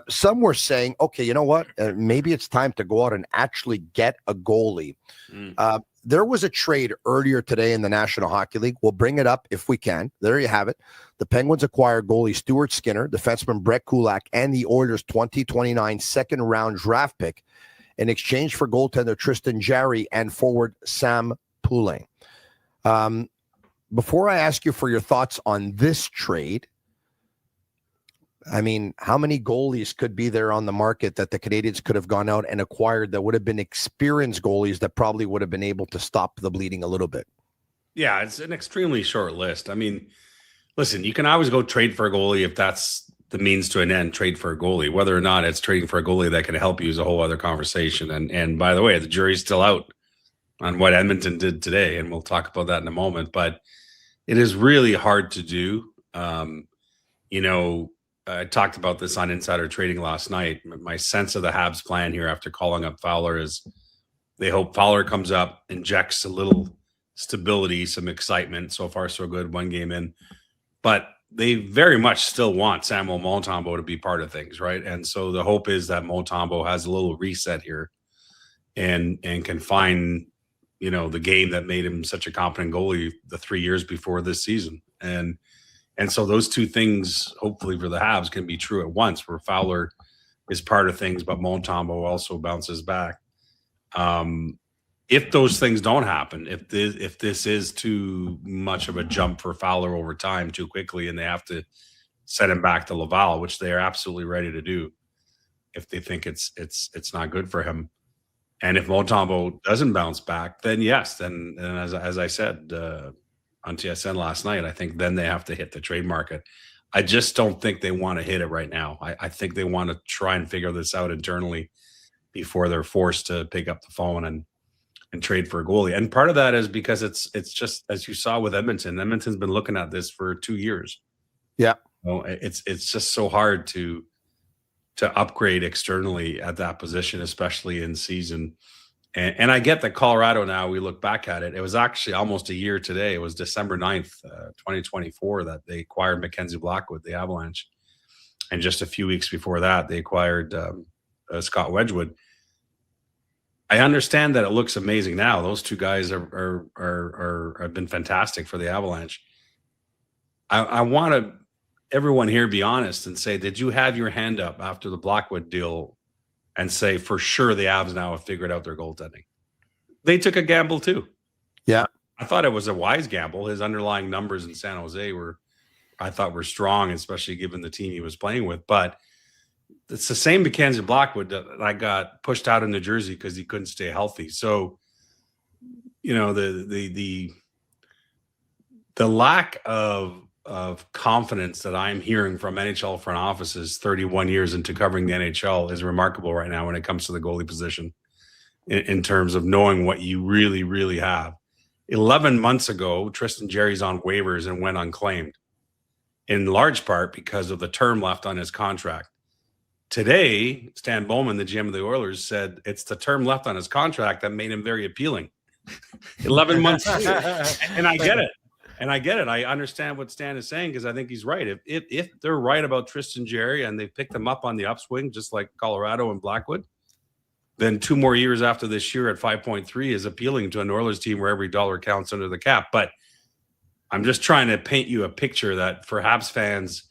[SPEAKER 1] some were saying, okay, you know what? Maybe it's time to go out and actually get a goalie. There was a trade earlier today in the National Hockey League. We'll bring it up if we can. There you have it. The Penguins acquired goalie Stuart Skinner, defenseman Brett Kulak, and the Oilers' 2029 second-round draft pick in exchange for goaltender Tristan Jarry and forward Sam Poulin. Before I ask you for your thoughts on this trade, I mean, how many goalies could be there on the market that the Canadiens could have gone out and acquired that would have been experienced goalies that probably would have been able to stop the bleeding a little bit?
[SPEAKER 13] Yeah, it's an extremely short list. I mean, listen, you can always go trade for a goalie if that's the means to an end, trade for a goalie. Whether or not it's trading for a goalie that can help you is a whole other conversation. And by the way, the jury's still out on what Edmonton did today, and we'll talk about that in a moment. But it is really hard to do. I talked about this on Insider Trading last night. My sense of the Habs plan here after calling up Fowler is they hope Fowler comes up, injects a little stability, some excitement. So far, so good, one game in. But they very much still want Samuel Montembeault to be part of things, right? And so the hope is that Montembeault has a little reset here and can find the game that made him such a competent goalie the 3 years before this season. And so those two things, hopefully for the Habs, can be true at once, where Fowler is part of things, but Montembeault also bounces back. If those things don't happen, if this is too much of a jump for Fowler over time too quickly, and they have to send him back to Laval, which they are absolutely ready to do, if they think it's not good for him. And if Montembeault doesn't bounce back, then yes. Then as I said on TSN last night, I think then they have to hit the trade market. I just don't think they want to hit it right now. I think they want to try and figure this out internally before they're forced to pick up the phone and trade for a goalie. And part of that is because it's just, as you saw with Edmonton. Edmonton's been looking at this for 2 years.
[SPEAKER 1] Yeah.
[SPEAKER 13] It's just so hard to upgrade externally at that position, especially in season. And I get that Colorado now, we look back at it, it was actually almost a year today. It was December 9th, 2024, that they acquired Mackenzie Blackwood, the Avalanche. And just a few weeks before that, they acquired Scott Wedgwood. I understand that it looks amazing now. Those two guys have been fantastic for the Avalanche. I want everyone here be honest and say, did you have your hand up after the Blackwood deal and say, for sure, the Avs now have figured out their goaltending? They took a gamble too.
[SPEAKER 1] Yeah.
[SPEAKER 13] I thought it was a wise gamble. His underlying numbers in San Jose were strong, especially given the team he was playing with. But it's the same Mackenzie Blackwood that I got pushed out of New Jersey because he couldn't stay healthy. So, the lack of of confidence that I'm hearing from NHL front offices 31 years into covering the NHL is remarkable right now when it comes to the goalie position in terms of knowing what you really, really have. 11 months ago, Tristan Jarry's on waivers and went unclaimed, in large part because of the term left on his contract. Today, Stan Bowman, the GM of the Oilers, said it's the term left on his contract that made him very appealing. 11 months later. And I get it. I understand what Stan is saying because I think he's right. If they're right about Tristan Jarry and they picked him up on the upswing, just like Colorado and Blackwood, then 2 more years after this year at 5.3 is appealing to an Oilers team where every dollar counts under the cap. But I'm just trying to paint you a picture that for Habs fans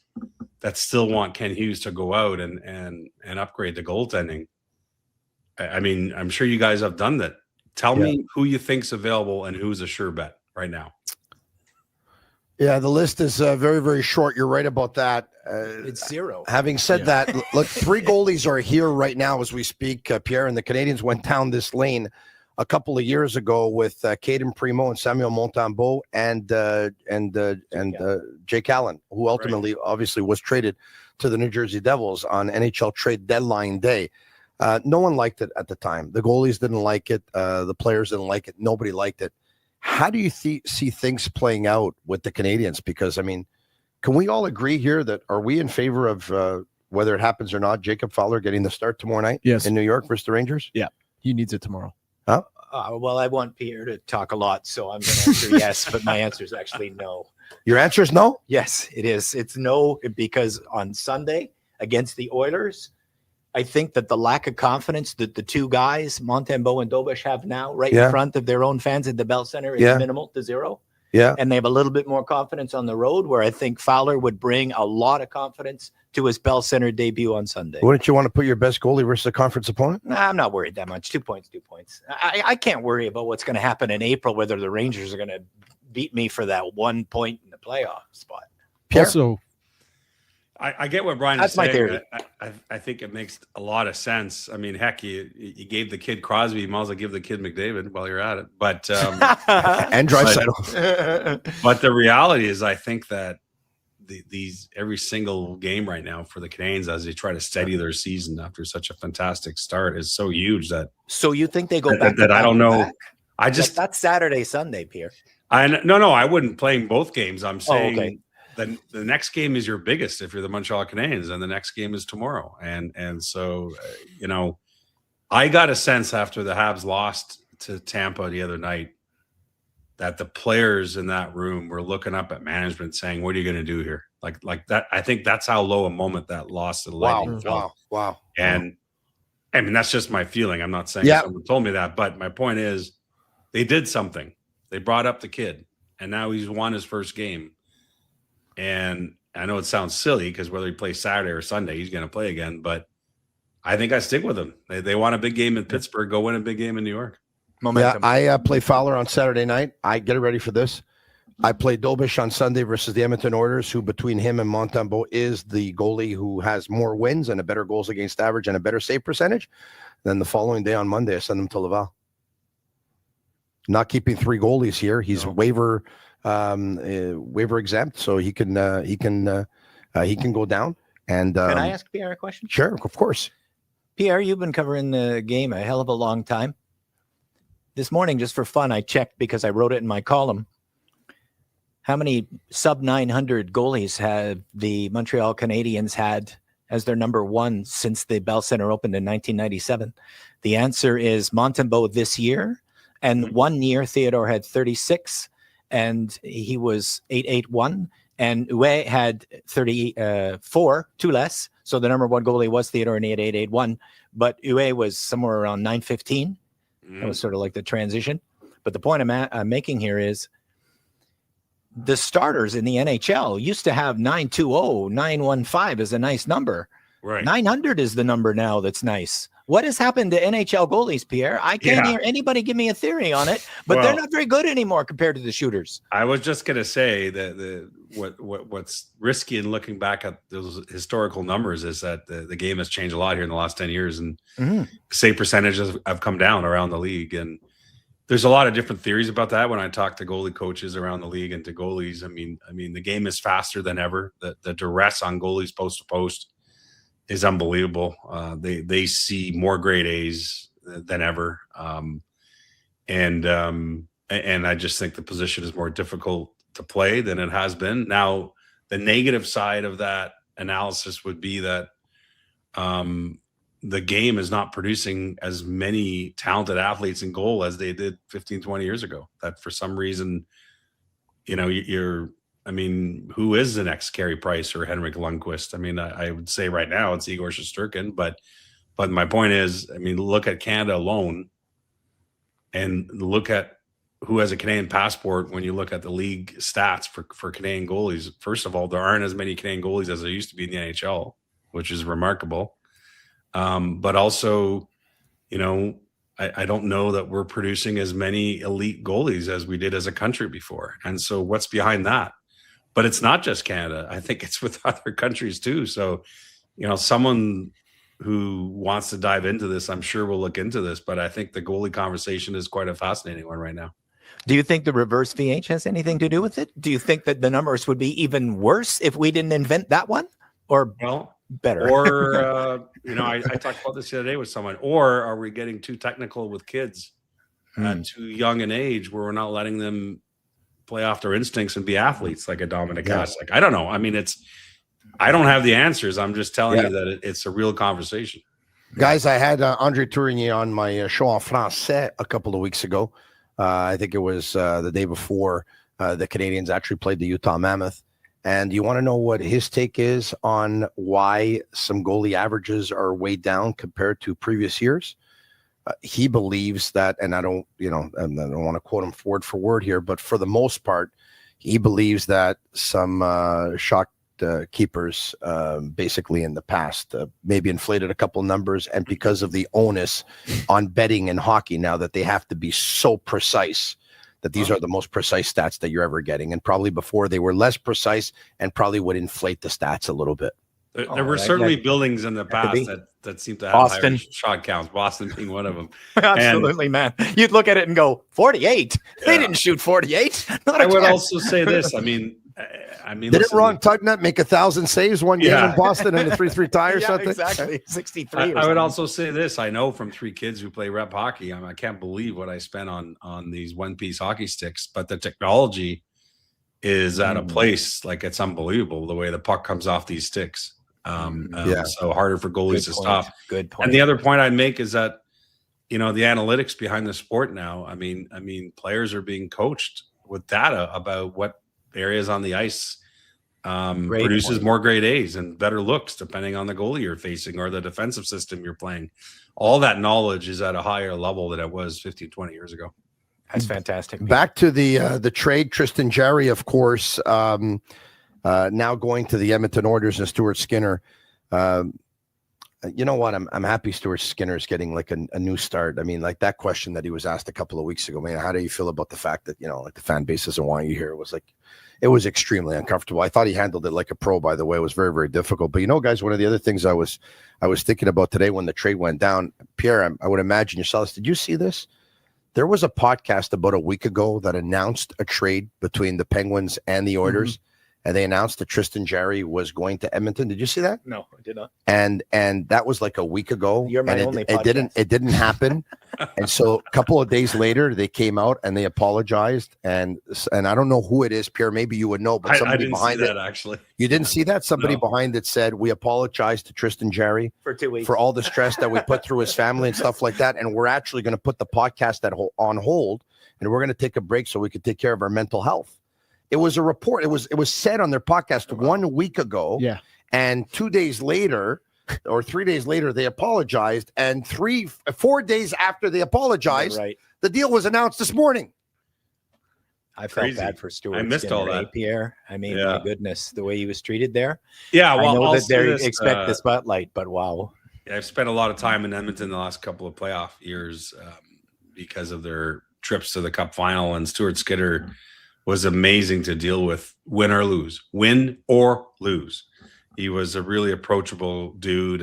[SPEAKER 13] that still want Ken Hughes to go out and upgrade the goaltending. I mean, I'm sure you guys have done that. Tell me who you think's available and who's a sure bet right now.
[SPEAKER 1] Yeah, the list is very, very short. You're right about that.
[SPEAKER 7] It's 0.
[SPEAKER 1] Having said that, look, 3 goalies are here right now as we speak, Pierre, and the Canadiens went down this lane a couple of years ago with Caden Primo and Samuel Montembeault and Jake Allen, who ultimately obviously was traded to the New Jersey Devils on NHL trade deadline day. No one liked it at the time. The goalies didn't like it. The players didn't like it. Nobody liked it. How do you see things playing out with the Canadiens? Because, I mean, can we all agree here that are we in favor of whether it happens or not, Jacob Fowler getting the start tomorrow night in New York versus the Rangers?
[SPEAKER 8] Yeah, he needs it tomorrow.
[SPEAKER 1] Huh?
[SPEAKER 7] Well, I want Pierre to talk a lot, so I'm going to answer yes, but my answer is actually no.
[SPEAKER 1] Your answer is no?
[SPEAKER 7] Yes, it is. It's no because on Sunday against the Oilers, I think that the lack of confidence that the 2 guys, Montembeault and Dobish, have now in front of their own fans at the Bell Center is minimal to 0.
[SPEAKER 1] Yeah.
[SPEAKER 7] And they have a little bit more confidence on the road, where I think Fowler would bring a lot of confidence to his Bell Center debut on Sunday.
[SPEAKER 1] Wouldn't you want to put your best goalie versus a conference opponent?
[SPEAKER 7] Nah, I'm not worried that much. 2 points. I can't worry about what's going to happen in April, whether the Rangers are going to beat me for that 1 point in the playoff spot.
[SPEAKER 1] Pierre?
[SPEAKER 8] Also,
[SPEAKER 13] I get what Brian
[SPEAKER 7] That's
[SPEAKER 13] is
[SPEAKER 7] my
[SPEAKER 13] saying.
[SPEAKER 7] theory.
[SPEAKER 13] I think it makes a lot of sense. I mean, heck, you gave the kid Crosby, you might as well give the kid McDavid while you're at it. But
[SPEAKER 1] and Draisaitl.
[SPEAKER 13] But the reality is, I think that these every single game right now for the Canadiens as they try to steady their season after such a fantastic start is so huge that.
[SPEAKER 7] So you think they go back?
[SPEAKER 13] That I don't know.
[SPEAKER 7] Back?
[SPEAKER 13] I just
[SPEAKER 7] that's Saturday, Sunday, Pierre.
[SPEAKER 13] No, I wouldn't play both games. I'm saying.
[SPEAKER 7] Okay.
[SPEAKER 13] The next game is your biggest if you're the Montreal Canadiens, and the next game is tomorrow. And so, I got a sense after the Habs lost to Tampa the other night that the players in that room were looking up at management saying, what are you going to do here? Like that. I think that's how low a moment that loss to the Lightning felt.
[SPEAKER 1] Wow.
[SPEAKER 13] And I mean, that's just my feeling. I'm not saying someone told me that, but my point is they did something. They brought up the kid, and now he's won his first game. And I know it sounds silly because whether he plays Saturday or Sunday, he's going to play again. But I think I stick with him. They want a big game in Pittsburgh. Go win a big game in New York.
[SPEAKER 7] Momentum.
[SPEAKER 1] Yeah, I play Fowler on Saturday night. I get ready for this. I play Dobish on Sunday versus the Edmonton Oilers, who between him and Montembeault is the goalie who has more wins and a better goals against average and a better save percentage. Then the following day on Monday, I send him to Laval. Not keeping 3 goalies here. He's waiver exempt, so he can go down. And
[SPEAKER 7] can I ask Pierre a question?
[SPEAKER 1] Sure, of course.
[SPEAKER 7] Pierre, you've been covering the game a hell of a long time. This morning, just for fun, I checked because I wrote it in my column. How many sub 900 goalies have the Montreal Canadiens had as their number 1 since the Bell Center opened in 1997? The answer is Montembeault this year, and 1 year Theodore had 36. And he was 881, and Uwe had 34, 2 less. So the number 1 goalie was Theodore in 8881, but Uwe was somewhere around 915. That was sort of like the transition. But the point I'm making here is the starters in the NHL used to have 920, 915 is a nice number.
[SPEAKER 13] Right.
[SPEAKER 7] 900 is the number now that's nice. What has happened to NHL goalies, Pierre? I can't hear anybody give me a theory on it, but they're not very good anymore compared to the shooters.
[SPEAKER 13] I was just going to say that what's risky in looking back at those historical numbers is that the game has changed a lot here in the last 10 years, and save percentages have come down around the league. And there's a lot of different theories about that when I talk to goalie coaches around the league and to goalies. I mean, the game is faster than ever. The duress on goalies post to post is unbelievable. They see more grade A's than ever. And I just think the position is more difficult to play than it has been. Now, the negative side of that analysis would be that the game is not producing as many talented athletes in goal as they did 15, 20 years ago. That for some reason, who is the next Carey Price or Henrik Lundqvist? I mean, I would say right now it's Igor Shesterkin, but my point is, look at Canada alone and look at who has a Canadian passport. When you look at the league stats for Canadian goalies, first of all, there aren't as many Canadian goalies as there used to be in the NHL, which is remarkable. But also, I don't know that we're producing as many elite goalies as we did as a country before. And so what's behind that? But it's not just Canada. I think it's with other countries too. So, someone who wants to dive into this, I'm sure will look into this, but I think the goalie conversation is quite a fascinating one right now.
[SPEAKER 7] Do you think the reverse VH has anything to do with it? Do you think that the numbers would be even worse if we didn't invent that one? Or better?
[SPEAKER 13] Or, I talked about this the other day with someone. Or are we getting too technical with kids too young an age where we're not letting them play off their instincts and be athletes like a Dominic Hasek? I don't know. I don't have the answers. I'm just telling you that it's a real conversation.
[SPEAKER 1] Guys, I had Andre Tourigny on my show en français a couple of weeks ago. I think it was the day before the Canadiens actually played the Utah Mammoth. And you want to know what his take is on why some goalie averages are way down compared to previous years? He believes that, and I don't want to quote him word for word here, but for the most part, he believes that some shot keepers basically in the past maybe inflated a couple numbers, and because of the onus on betting in hockey now that they have to be so precise, that these are the most precise stats that you're ever getting. And probably before they were less precise and probably would inflate the stats a little bit.
[SPEAKER 13] There were certainly buildings in the past that seemed to have higher shot counts, Boston being one of them.
[SPEAKER 7] Absolutely, man. You'd look at it and go, 48? They didn't shoot 48.
[SPEAKER 13] I would also say this.
[SPEAKER 1] Didn't Ron Tugnutt make 1,000 saves one game in Boston in a 3-3 tie or something?
[SPEAKER 7] Exactly. 63.
[SPEAKER 13] I would also say this. I know from 3 kids who play rep hockey, I can't believe what I spent on these one-piece hockey sticks, but the technology is at a place like it's unbelievable the way the puck comes off these sticks. So harder for goalies to stop.
[SPEAKER 7] Good point.
[SPEAKER 13] And the other point I'd make is that, the analytics behind the sport now, players are being coached with data about what areas on the ice produces more grade A's and better looks depending on the goalie you're facing or the defensive system you're playing. All that knowledge is at a higher level than it was 15, 20 years ago.
[SPEAKER 7] That's fantastic.
[SPEAKER 1] Back to the trade, Tristan Jarry, of course, now going to the Edmonton Oilers and Stuart Skinner. You know what? I'm happy Stuart Skinner's getting like a new start. Like that question that he was asked a couple of weeks ago, man, how do you feel about the fact that, like the fan base doesn't want you here? It was extremely uncomfortable. I thought he handled it like a pro, by the way. It was very, very difficult. But guys, one of the other things I was thinking about today when the trade went down, Pierre, I would imagine you saw this. Did you see this? There was a podcast about a week ago that announced a trade between the Penguins and the Oilers. And they announced that Tristan Jarry was going to Edmonton. Did you see that?
[SPEAKER 7] No, I did not.
[SPEAKER 1] And that was like a week ago.
[SPEAKER 7] You're my only
[SPEAKER 1] podcast. It didn't happen. And so a couple of days later, they came out and they apologized. And I don't know who it is, Pierre. Maybe you would know, but somebody behind it.
[SPEAKER 13] Actually,
[SPEAKER 1] you didn't see that? Somebody behind it said, "We apologize to Tristan Jarry
[SPEAKER 7] for 2 weeks
[SPEAKER 1] for all the stress that we put through his family and stuff like that. And we're actually going to put the podcast on hold, and we're going to take a break so we can take care of our mental health." It was a report. It was said on their podcast 1 week ago.
[SPEAKER 8] Yeah.
[SPEAKER 1] And 2 days later, or 3 days later, they apologized. And 4 days after they apologized, the deal was announced this morning.
[SPEAKER 7] I felt bad for Stuart.
[SPEAKER 13] I missed all that,
[SPEAKER 7] Pierre. My goodness, the way he was treated there.
[SPEAKER 13] Yeah, well,
[SPEAKER 7] I know that they expect the spotlight, but wow.
[SPEAKER 13] Yeah, I've spent a lot of time in Edmonton the last couple of playoff years because of their trips to the Cup final, and Stuart Skinner was amazing to deal with, win or lose. He was a really approachable dude,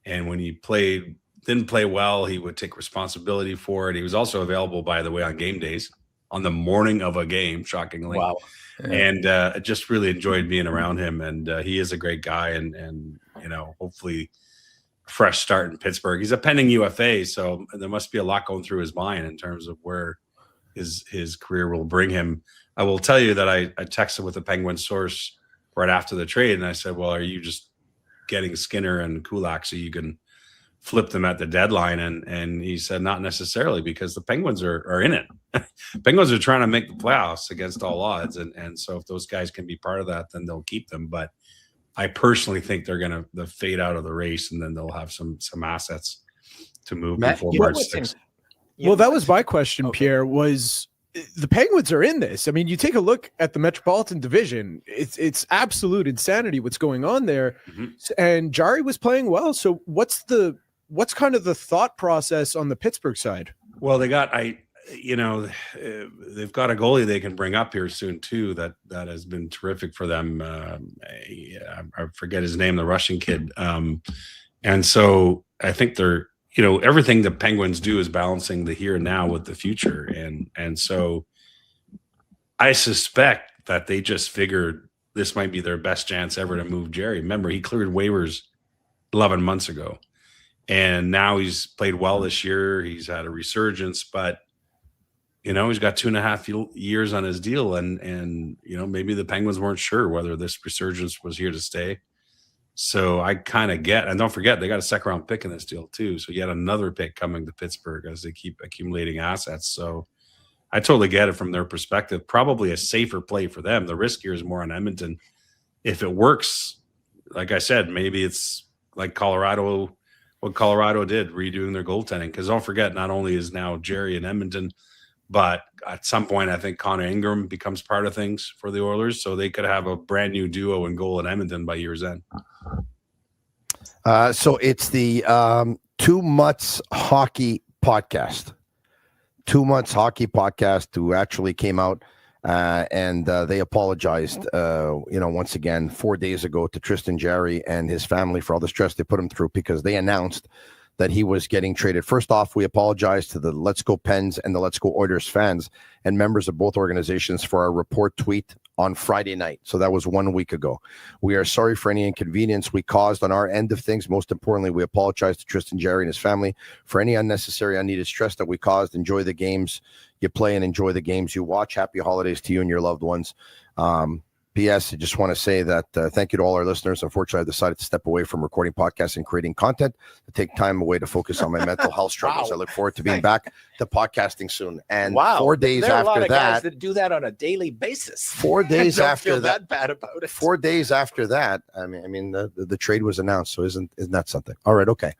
[SPEAKER 13] and when he played didn't play well, he would take responsibility for it. He was also available, by the way, on game days, on the morning of a game, shockingly.
[SPEAKER 7] Wow.
[SPEAKER 13] And I just really enjoyed being around him. And he is a great guy. And hopefully fresh start in Pittsburgh. He's a pending UFA, so there must be a lot going through his mind in terms of where his career will bring him. I will tell you that I texted with a Penguin source right after the trade, and I said, well, are you just getting Skinner and Kulak so you can flip them at the deadline? And he said, not necessarily, because the Penguins are in it. Penguins are trying to make the playoffs against all odds. And so if those guys can be part of that, then they'll keep them. But I personally think they're going to fade out of the race, and then they'll have some assets to move before March 6th.
[SPEAKER 8] Well, that was my question, Pierre, was the Penguins are in this. I mean, you take a look at the Metropolitan Division, it's absolute insanity what's going on there.
[SPEAKER 13] Mm-hmm.
[SPEAKER 8] And Jari was playing well. So what's kind of the thought process on the Pittsburgh side?
[SPEAKER 13] Well, they've got a goalie they can bring up here soon too. That has been terrific for them. I forget his name, the Russian kid. And so I think they're, everything the Penguins do is balancing the here and now with the future. And so I suspect that they just figured this might be their best chance ever to move Jerry. Remember, he cleared waivers 11 months ago, and now he's played well this year. He's had a resurgence, but he's got 2.5 years on his deal, and maybe the Penguins weren't sure whether this resurgence was here to stay. So I kind of get, and don't forget, they got a second round pick in this deal too. So yet another pick coming to Pittsburgh as they keep accumulating assets. So I totally get it from their perspective. Probably a safer play for them. The risk here is more on Edmonton. If it works, like I said, maybe it's like Colorado, what Colorado did, redoing their goaltending. Because don't forget, not only is now Jerry in Edmonton, but at some point, I think Connor Ingram becomes part of things for the Oilers. So they could have a brand new duo in goal in Edmonton by year's end.
[SPEAKER 1] So it's the 2 Months Hockey Podcast. 2 Months Hockey Podcast, who actually came out and they apologized, once again, 4 days ago to Tristan Jarry and his family for all the stress they put him through, because they announced that he was getting traded. First off, we apologize to the Let's Go Pens and the Let's Go Oilers fans and members of both organizations for our report tweet on Friday night. So that was 1 week ago. We are sorry for any inconvenience we caused on our end of things. Most importantly, we apologize to Tristan Jarry and his family for any unnecessary, unneeded stress that we caused. Enjoy the games you play and enjoy the games you watch. Happy holidays to you and your loved ones. P.S. I just want to say that thank you to all our listeners. Unfortunately, I've decided to step away from recording podcasts and creating content to take time away to focus on my mental health struggles. Wow. I look forward to being back to podcasting soon. And 4 days
[SPEAKER 7] there are
[SPEAKER 1] after
[SPEAKER 7] a lot of
[SPEAKER 1] that,
[SPEAKER 7] guys that do that on a daily basis.
[SPEAKER 1] 4 days after
[SPEAKER 7] feel
[SPEAKER 1] that,
[SPEAKER 7] bad about it.
[SPEAKER 1] 4 days after that, I mean, the trade was announced. So isn't that something? All right, okay.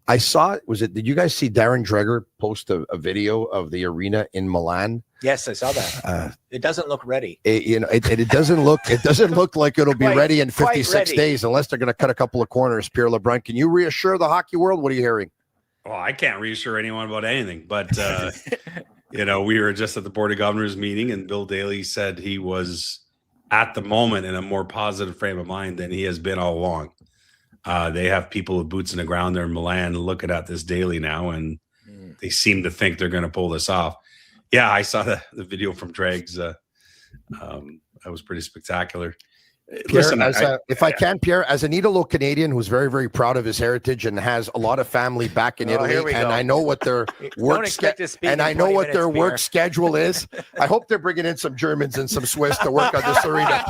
[SPEAKER 1] I saw it. Did you guys see Darren Dreger post a video of the arena in Milan?
[SPEAKER 7] Yes, I saw that. It doesn't look ready.
[SPEAKER 1] It doesn't look like it'll be ready in 56 days unless they're going to cut a couple of corners. Pierre LeBrun, can you reassure the hockey world? What are you hearing?
[SPEAKER 13] Well, I can't reassure anyone about anything, but we were just at the Board of Governors meeting, and Bill Daley said he was at the moment in a more positive frame of mind than he has been all along. They have people with boots in the ground there in Milan looking at this daily now, and they seem to think they're going to pull this off. Yeah, I saw the video from Dregs. That was pretty spectacular.
[SPEAKER 1] Pierre, if I can, Pierre, as an Italo Canadian who's very, very proud of his heritage and has a lot of family back in Italy, and I know what their work schedule is. I hope they're bringing in some Germans and some Swiss to work on this arena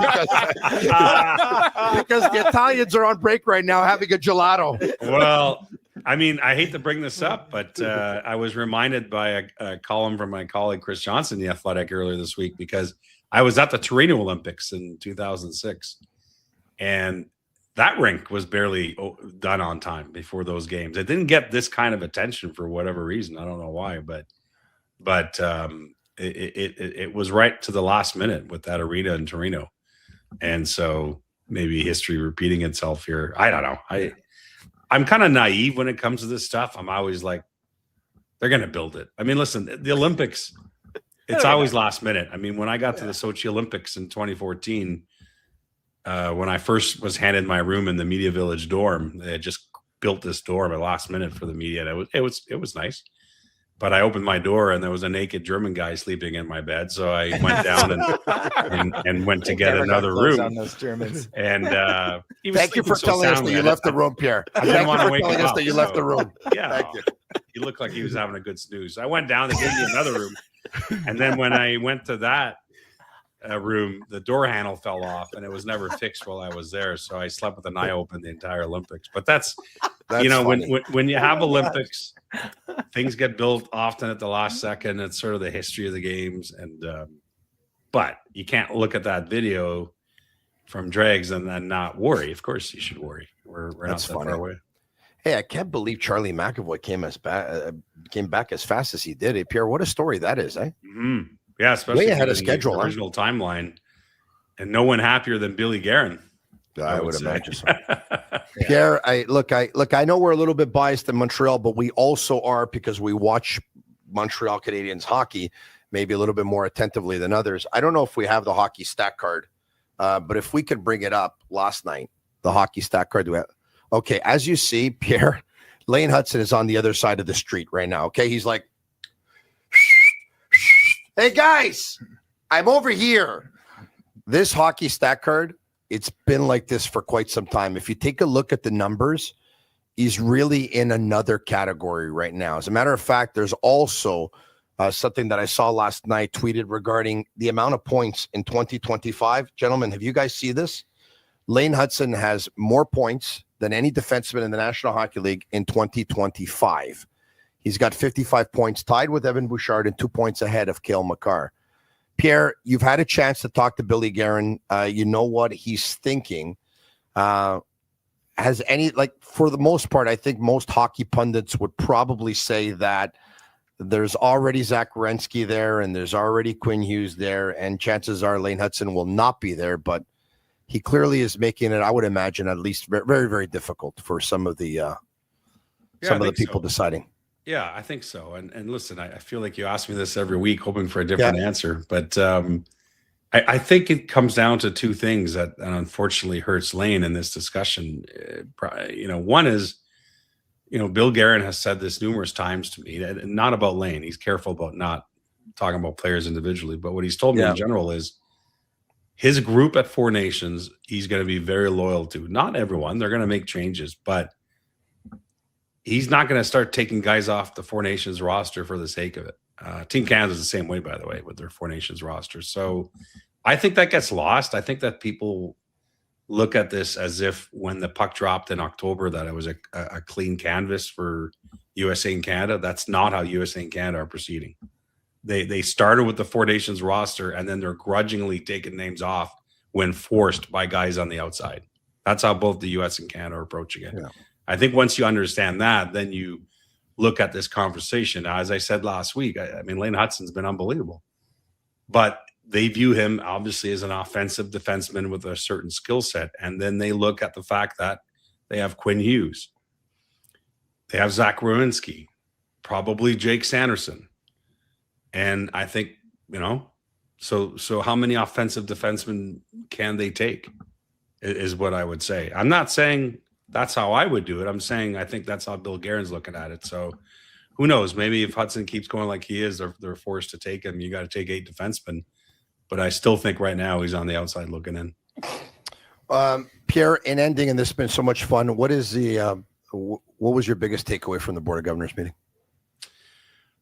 [SPEAKER 1] because the Italians are on break right now having a gelato.
[SPEAKER 13] Well, I mean, I hate to bring this up, but I was reminded by a column from my colleague Chris Johnson, The Athletic, earlier this week, because I was at the Torino Olympics in 2006, and that rink was barely done on time before those games. It didn't get this kind of attention for whatever reason. I don't know why, but it was right to the last minute with that arena in Torino. And so maybe history repeating itself here. I don't know. I'm kind of naive when it comes to this stuff. I'm always like, they're going to build it. I mean, listen, the Olympics, it's always last minute. I mean, when I got to the Sochi Olympics in 2014, when I first was handed my room in the Media Village dorm, they had just built this door at the last minute for the media. And it was nice. But I opened my door and there was a naked German guy sleeping in my bed. So I went down and went to get another room.
[SPEAKER 7] On those Germans.
[SPEAKER 13] And he was
[SPEAKER 1] Thank you for telling us that you left the room, Pierre.
[SPEAKER 13] I didn't want to wake
[SPEAKER 1] telling
[SPEAKER 13] him
[SPEAKER 1] us
[SPEAKER 13] up,
[SPEAKER 1] that you left the room.
[SPEAKER 13] Yeah.
[SPEAKER 1] Thank you.
[SPEAKER 13] He looked like he was having a good snooze. I went down, they gave me another room. And then when I went to that room, the door handle fell off and it was never fixed while I was there. So I slept with an eye open the entire Olympics. But that's you know, when you have Olympics, things get built often at the last second. It's sort of the history of the games. And but you can't look at that video from Dregs and then not worry. Of course you should worry. We're not that far away.
[SPEAKER 1] Hey, I can't believe Charlie McAvoy came back as fast as he did. Hey, Pierre, what a story that is, eh?
[SPEAKER 13] Mm-hmm. Yeah, especially
[SPEAKER 1] way ahead of schedule.
[SPEAKER 13] The original timeline, and no one happier than Billy Guerin.
[SPEAKER 1] I would imagine so. Pierre, I know we're a little bit biased in Montreal, but we also are because we watch Montreal Canadiens hockey maybe a little bit more attentively than others. I don't know if we have the hockey stat card, but if we could bring it up last night, the hockey stat card. Okay, as you see, Pierre, Lane Hutson is on the other side of the street right now. Okay, he's like, hey guys, I'm over here. This hockey stat card, it's been like this for quite some time. If you take a look at the numbers, he's really in another category right now. As a matter of fact, there's also something that I saw last night tweeted regarding the amount of points in 2025. Gentlemen, have you guys seen this? Lane Hutson has more points than any defenseman in the National Hockey League in 2025. He's got 55 points, tied with Evan Bouchard and 2 points ahead of Cale Makar. Pierre, you've had a chance to talk to Billy Guerin. You know what he's thinking. Has any, like, for the most part, I think most hockey pundits would probably say that there's already Zach Werenski there and there's already Quinn Hughes there, and chances are Lane Hutson will not be there, but he clearly is making it, I would imagine, at least very, very, very difficult for some of the people deciding.
[SPEAKER 13] Yeah, I think so. And listen, I feel like you ask me this every week, hoping for a different answer. But I think it comes down to two things that unfortunately hurts Lane in this discussion. One is, Bill Guerin has said this numerous times to me, and not about Lane. He's careful about not talking about players individually. But what he's told me in general is his group at Four Nations, he's going to be very loyal to. Not everyone. They're going to make changes, but he's not going to start taking guys off the Four Nations roster for the sake of it. Team Canada is the same way, by the way, with their Four Nations roster. So I think that gets lost. I think that people look at this as if when the puck dropped in October that it was a clean canvas for USA and Canada. That's not how USA and Canada are proceeding. They started with the Four Nations roster, and then they're grudgingly taking names off when forced by guys on the outside. That's how both the US and Canada are approaching it. Yeah. I think once you understand that, then you look at this conversation. Now, as I said last week, I mean, Lane Hutson's been unbelievable. But they view him, obviously, as an offensive defenseman with a certain skill set. And then they look at the fact that they have Quinn Hughes. They have Zach Werenski, probably Jake Sanderson. And I think, so how many offensive defensemen can they take is what I would say. I'm not saying that's how I would do it. I'm saying I think that's how Bill Guerin's looking at it. So who knows? Maybe if Hutson keeps going like he is, they're forced to take him. You got to take 8 defensemen. But I still think right now he's on the outside looking in.
[SPEAKER 1] Pierre, in ending, and this has been so much fun, what is what was your biggest takeaway from the Board of Governors meeting?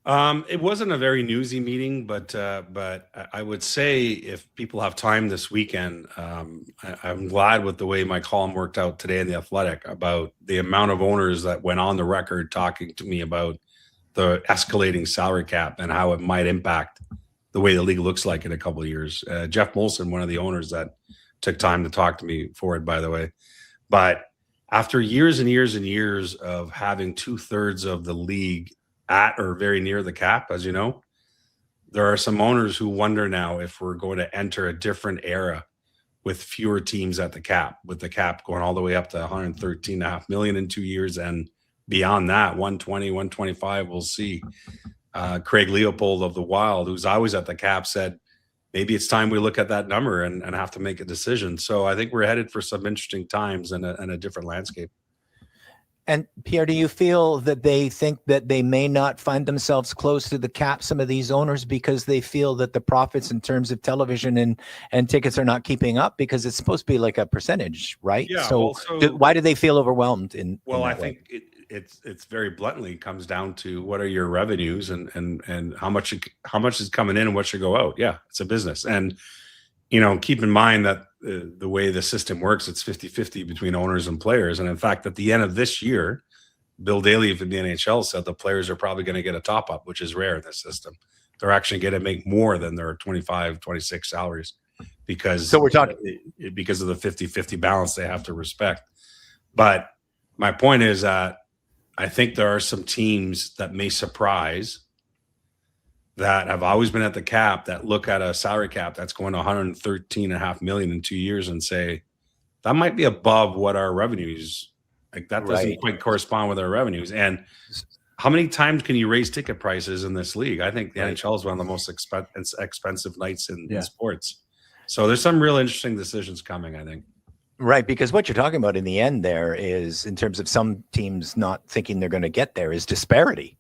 [SPEAKER 13] It wasn't a very newsy meeting, but I would say if people have time this weekend, I'm glad with the way my column worked out today in The Athletic about the amount of owners that went on the record talking to me about the escalating salary cap and how it might impact the way the league looks like in a couple of years. Jeff Molson, one of the owners that took time to talk to me for it, by the way. But after years and years and years of having 2/3 of the league at or very near the cap, as you know, there are some owners who wonder now if we're going to enter a different era with fewer teams at the cap, with the cap going all the way up to 113.5 million in 2 years. And beyond that, 120, 125, we'll see. Craig Leopold of the Wilde, who's always at the cap, said, maybe it's time we look at that number and have to make a decision. So I think we're headed for some interesting times and a different landscape.
[SPEAKER 7] And Pierre, do you feel that they think that they may not find themselves close to the cap, some of these owners, because they feel that the profits in terms of television and tickets are not keeping up? Because it's supposed to be like a percentage, right?
[SPEAKER 13] Yeah,
[SPEAKER 7] So, why do they feel overwhelmed?
[SPEAKER 13] I think it's very bluntly comes down to what are your revenues and how much is coming in and what should go out. Yeah, it's a business. And, keep in mind that the way the system works, it's 50-50 between owners and players. And in fact, at the end of this year, Bill Daly from the NHL said the players are probably going to get a top up, which is rare in this system. They're actually going to make more than their 25, 26 salaries because
[SPEAKER 7] we're talking
[SPEAKER 13] because of the 50-50 balance they have to respect. But my point is that I think there are some teams that may surprise that have always been at the cap that look at a salary cap that's going to $113.5 million in 2 years and say that might be above what our revenues, like that doesn't quite correspond with our revenues. And how many times can you raise ticket prices in this league? I think the NHL is one of the most expensive nights in sports. So there's some real interesting decisions coming, I think.
[SPEAKER 7] Right, because what you're talking about in the end there is, in terms of some teams not thinking they're going to get there, is disparity.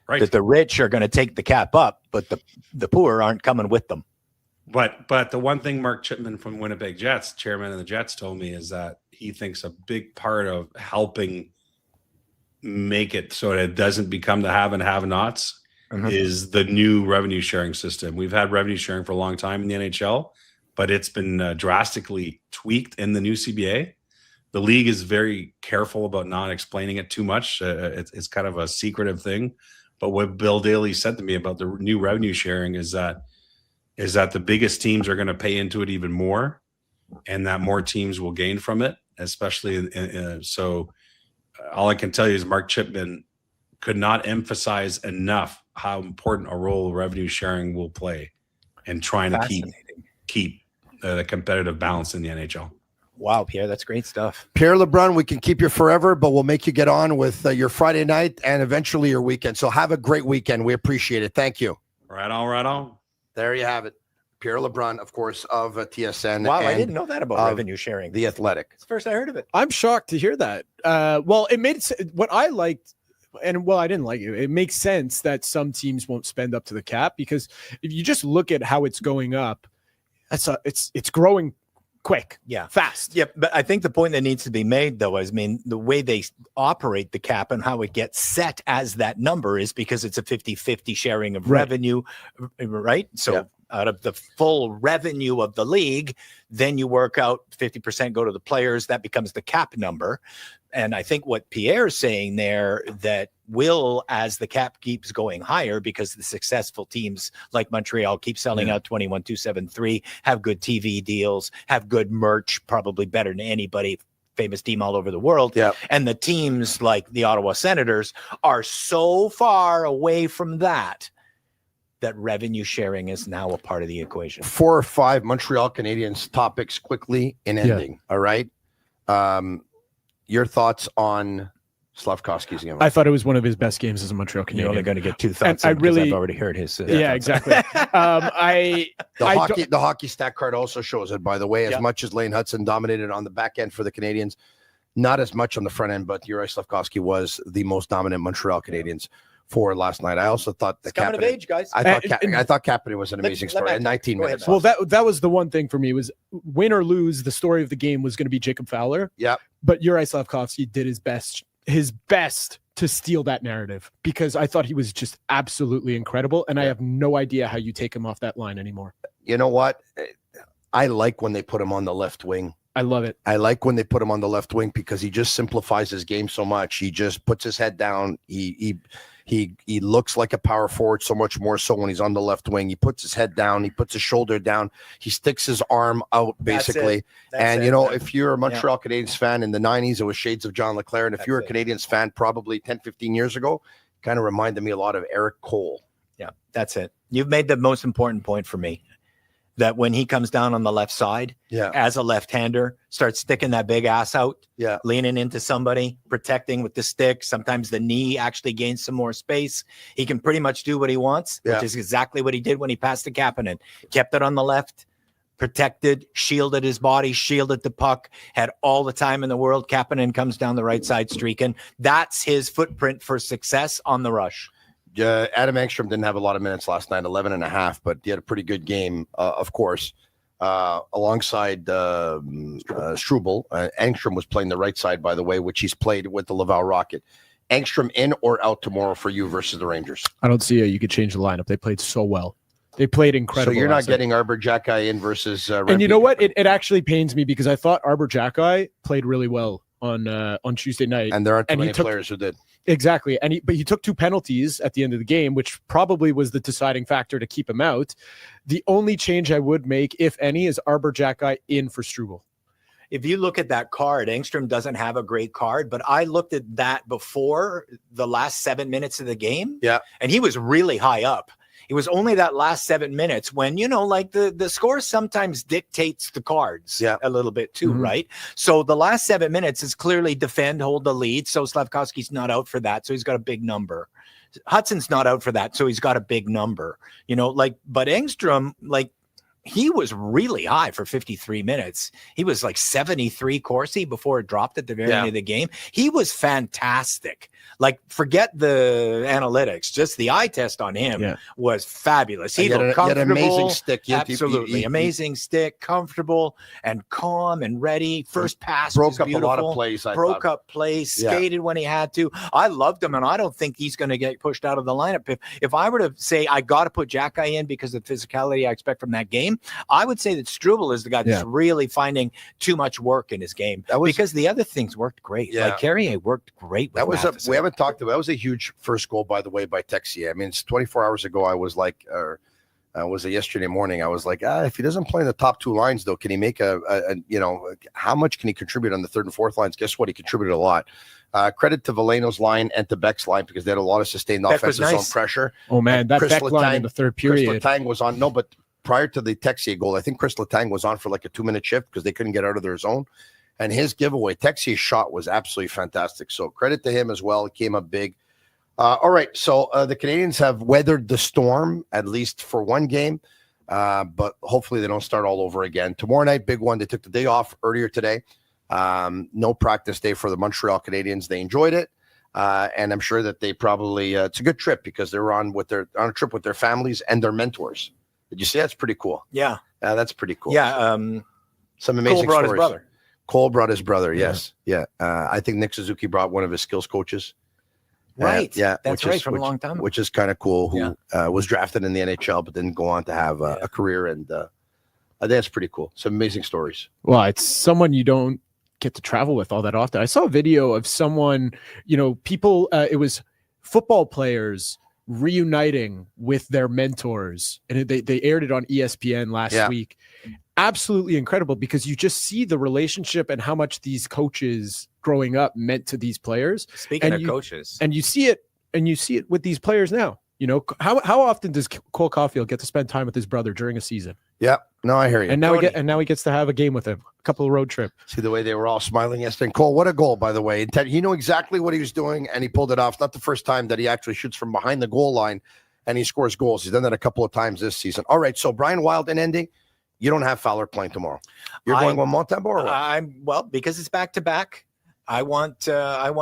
[SPEAKER 7] Right. That the rich are going to take the cap up, but the poor aren't coming with them.
[SPEAKER 13] But the one thing Mark Chipman from Winnipeg Jets, chairman of the Jets, told me is that he thinks a big part of helping make it so that it doesn't become the have and have-nots is the new revenue sharing system. We've had revenue sharing for a long time in the NHL, but it's been drastically tweaked in the new CBA. The league is very careful about not explaining it too much. It's kind of a secretive thing. But what Bill Daly said to me about the new revenue sharing is that the biggest teams are going to pay into it even more, and that more teams will gain from it, especially. So all I can tell you is Mark Chipman could not emphasize enough how important a role revenue sharing will play in trying to keep the competitive balance in the NHL.
[SPEAKER 7] Wow, Pierre, that's great stuff.
[SPEAKER 1] Pierre LeBrun, we can keep you forever, but we'll make you get on with your Friday night and eventually your weekend. So have a great weekend. We appreciate it. Thank you.
[SPEAKER 13] Right on.
[SPEAKER 1] There you have it. Pierre LeBrun, of course, of TSN.
[SPEAKER 7] Wow, I didn't know that about revenue sharing.
[SPEAKER 1] The Athletic.
[SPEAKER 7] It's the first I heard of it.
[SPEAKER 8] I'm shocked to hear that. Well, it made what I liked, and I didn't like it. It makes sense that some teams won't spend up to the cap, because if you just look at how it's going up, it's growing quick, fast.
[SPEAKER 7] Yeah, but I think the point that needs to be made, though, is, the way they operate the cap and how it gets set as that number is because it's a 50-50 sharing of revenue, right? So out of the full revenue of the league, then you work out 50% go to the players. That becomes the cap number. And I think what Pierre's saying there, that will, as the cap keeps going higher, because the successful teams like Montreal keep selling out 21-273, have good TV deals, have good merch, probably better than anybody, famous team all over the world. And the teams like the Ottawa Senators are so far away from that revenue sharing is now a part of the equation.
[SPEAKER 1] 4 or 5 Montreal Canadiens topics quickly in ending. All right. Your thoughts on Slafkovsky's game?
[SPEAKER 8] I thought it was one of his best games as a Montreal Canadian.
[SPEAKER 7] You're only going to get 2 thoughts.
[SPEAKER 8] I've
[SPEAKER 7] already heard his.
[SPEAKER 8] Exactly.
[SPEAKER 1] The hockey stat card also shows it, by the way, as much as Lane Hutson dominated on the back end for the Canadiens, not as much on the front end, but Juraj Slafkovsky was the most dominant Montreal Canadiens for last night. I also thought the
[SPEAKER 7] coming of age, guys.
[SPEAKER 1] I thought Kapanen was an amazing story in 19 minutes.
[SPEAKER 8] Well, that was the one thing for me, was win or lose, the story of the game was going to be Jacob Fowler.
[SPEAKER 1] Yeah.
[SPEAKER 8] But Juraj Slafkovsky did his best to steal that narrative, because I thought he was just absolutely incredible, and I have no idea how you take him off that line anymore.
[SPEAKER 1] You know what? I like when they put him on the left wing.
[SPEAKER 8] I love it.
[SPEAKER 1] I like when they put him on the left wing, because he just simplifies his game so much. He just puts his head down. He looks like a power forward so much more so when he's on the left wing. He puts his head down. He puts his shoulder down. He sticks his arm out, basically. If you're a Montreal Canadiens fan in the 90s, it was shades of John LeClair. And if you're a Canadiens fan probably 10, 15 years ago, kind of reminded me a lot of Eric Cole.
[SPEAKER 7] Yeah, that's it. You've made the most important point for me. That when he comes down on the left side, as a left-hander, starts sticking that big ass out, leaning into somebody, protecting with the stick. Sometimes the knee actually gains some more space. He can pretty much do what he wants, which is exactly what he did when he passed to Kapanen. Kept it on the left, protected, shielded his body, shielded the puck, had all the time in the world. Kapanen comes down the right side streaking. That's his footprint for success on the rush.
[SPEAKER 1] Adam Engstrom didn't have a lot of minutes last night, 11 and a half, but he had a pretty good game, of course, alongside Struble. Engstrom was playing the right side, by the way, which he's played with the Laval Rocket. Engstrom in or out tomorrow for you versus the Rangers?
[SPEAKER 8] I don't see how you could change the lineup. They played so well. They played incredible.
[SPEAKER 1] So you're not getting Arbor Jacki in versus Rempe.
[SPEAKER 8] And you know what? It actually pains me because I thought Arbor Jacki played really well on Tuesday night.
[SPEAKER 1] And there aren't too many players who did.
[SPEAKER 8] Exactly. But he took 2 penalties at the end of the game, which probably was the deciding factor to keep him out. The only change I would make, if any, is Arbor Jacki in for Struble.
[SPEAKER 7] If you look at that card, Engstrom doesn't have a great card, but I looked at that before the last 7 minutes of the game.
[SPEAKER 1] Yeah.
[SPEAKER 7] And he was really high up. It was only that last 7 minutes when, like the score sometimes dictates the cards a little bit too, right? So the last 7 minutes is clearly defend, hold the lead. So Slafkovsky's not out for that. So he's got a big number. Hutson's not out for that. So he's got a big number, but Engstrom, he was really high for 53 minutes. He was like 73 Corsi before it dropped at the very end of the game. He was fantastic. Forget the analytics. Just the eye test on him was fabulous. He looked comfortable.
[SPEAKER 1] He had an amazing stick.
[SPEAKER 7] Absolutely. Amazing stick, comfortable and calm and ready. First pass
[SPEAKER 1] broke up
[SPEAKER 7] beautiful.
[SPEAKER 1] a lot of plays.
[SPEAKER 7] Broke up plays, skated when he had to. I loved him, and I don't think he's going to get pushed out of the lineup. If I were to say I got to put Jacki in because of the physicality I expect from that game, I would say that Struble is the guy that's really finding too much work in his game because the other things worked great.
[SPEAKER 1] Yeah.
[SPEAKER 7] Carey worked great. With
[SPEAKER 1] we haven't talked about. That was a huge first goal, by the way, by Texier. I mean, it's 24 hours ago. I was like, was it yesterday morning? I was like, if he doesn't play in the top 2 lines, though, can he make how much can he contribute on the 3rd and 4th lines? Guess what? He contributed a lot. Credit to Valeno's line and to Beck's line because they had a lot of sustained offensive zone pressure.
[SPEAKER 8] Oh man, that Beck line in the 3rd period.
[SPEAKER 1] Chris Letang was on. No, but prior to the Texier goal, I think Chris Letang was on for like a 2-minute shift because they couldn't get out of their zone. And his giveaway, Texier's shot was absolutely fantastic. So credit to him as well. It came up big. All right. So the Canadiens have weathered the storm, at least for one game. But hopefully they don't start all over again. Tomorrow night, big one. They took the day off earlier today. No practice day for the Montreal Canadiens. They enjoyed it. And I'm sure that they probably, it's a good trip because they're on a trip with their families and their mentors. Did you see? That's pretty cool.
[SPEAKER 7] Yeah.
[SPEAKER 1] That's pretty cool.
[SPEAKER 7] Yeah.
[SPEAKER 1] Some amazing
[SPEAKER 7] Cole brought
[SPEAKER 1] stories.
[SPEAKER 7] his brother.
[SPEAKER 1] Cole brought his brother. Yes. Yeah. I think Nick Suzuki brought one of his skills coaches.
[SPEAKER 7] Right.
[SPEAKER 1] That's
[SPEAKER 7] from a long time ago.
[SPEAKER 1] Which is kind of cool. Who was drafted in the NHL, but didn't go on to have a career. And I think that's pretty cool. Some amazing stories.
[SPEAKER 8] Well, it's someone you don't get to travel with all that often. I saw a video of someone, people, it was football players reuniting with their mentors, and they aired it on ESPN last week. Absolutely incredible because you just see the relationship and how much these coaches growing up meant to these players.
[SPEAKER 7] Speaking of coaches,
[SPEAKER 8] and you see it with these players now. How often does Cole Caulfield get to spend time with his brother during a season?
[SPEAKER 1] Yeah, no, I hear you.
[SPEAKER 8] And now he gets to have a game with him, a couple of road trips.
[SPEAKER 1] See the way they were all smiling yesterday. And Cole, what a goal, by the way. He knew exactly what he was doing, and he pulled it off. Not the first time that he actually shoots from behind the goal line, and he scores goals. He's done that a couple of times this season. All right, so Brian Wilde and ending. You don't have Fowler playing tomorrow. You're going with Montembeau or what?
[SPEAKER 7] Because it's back to back. I want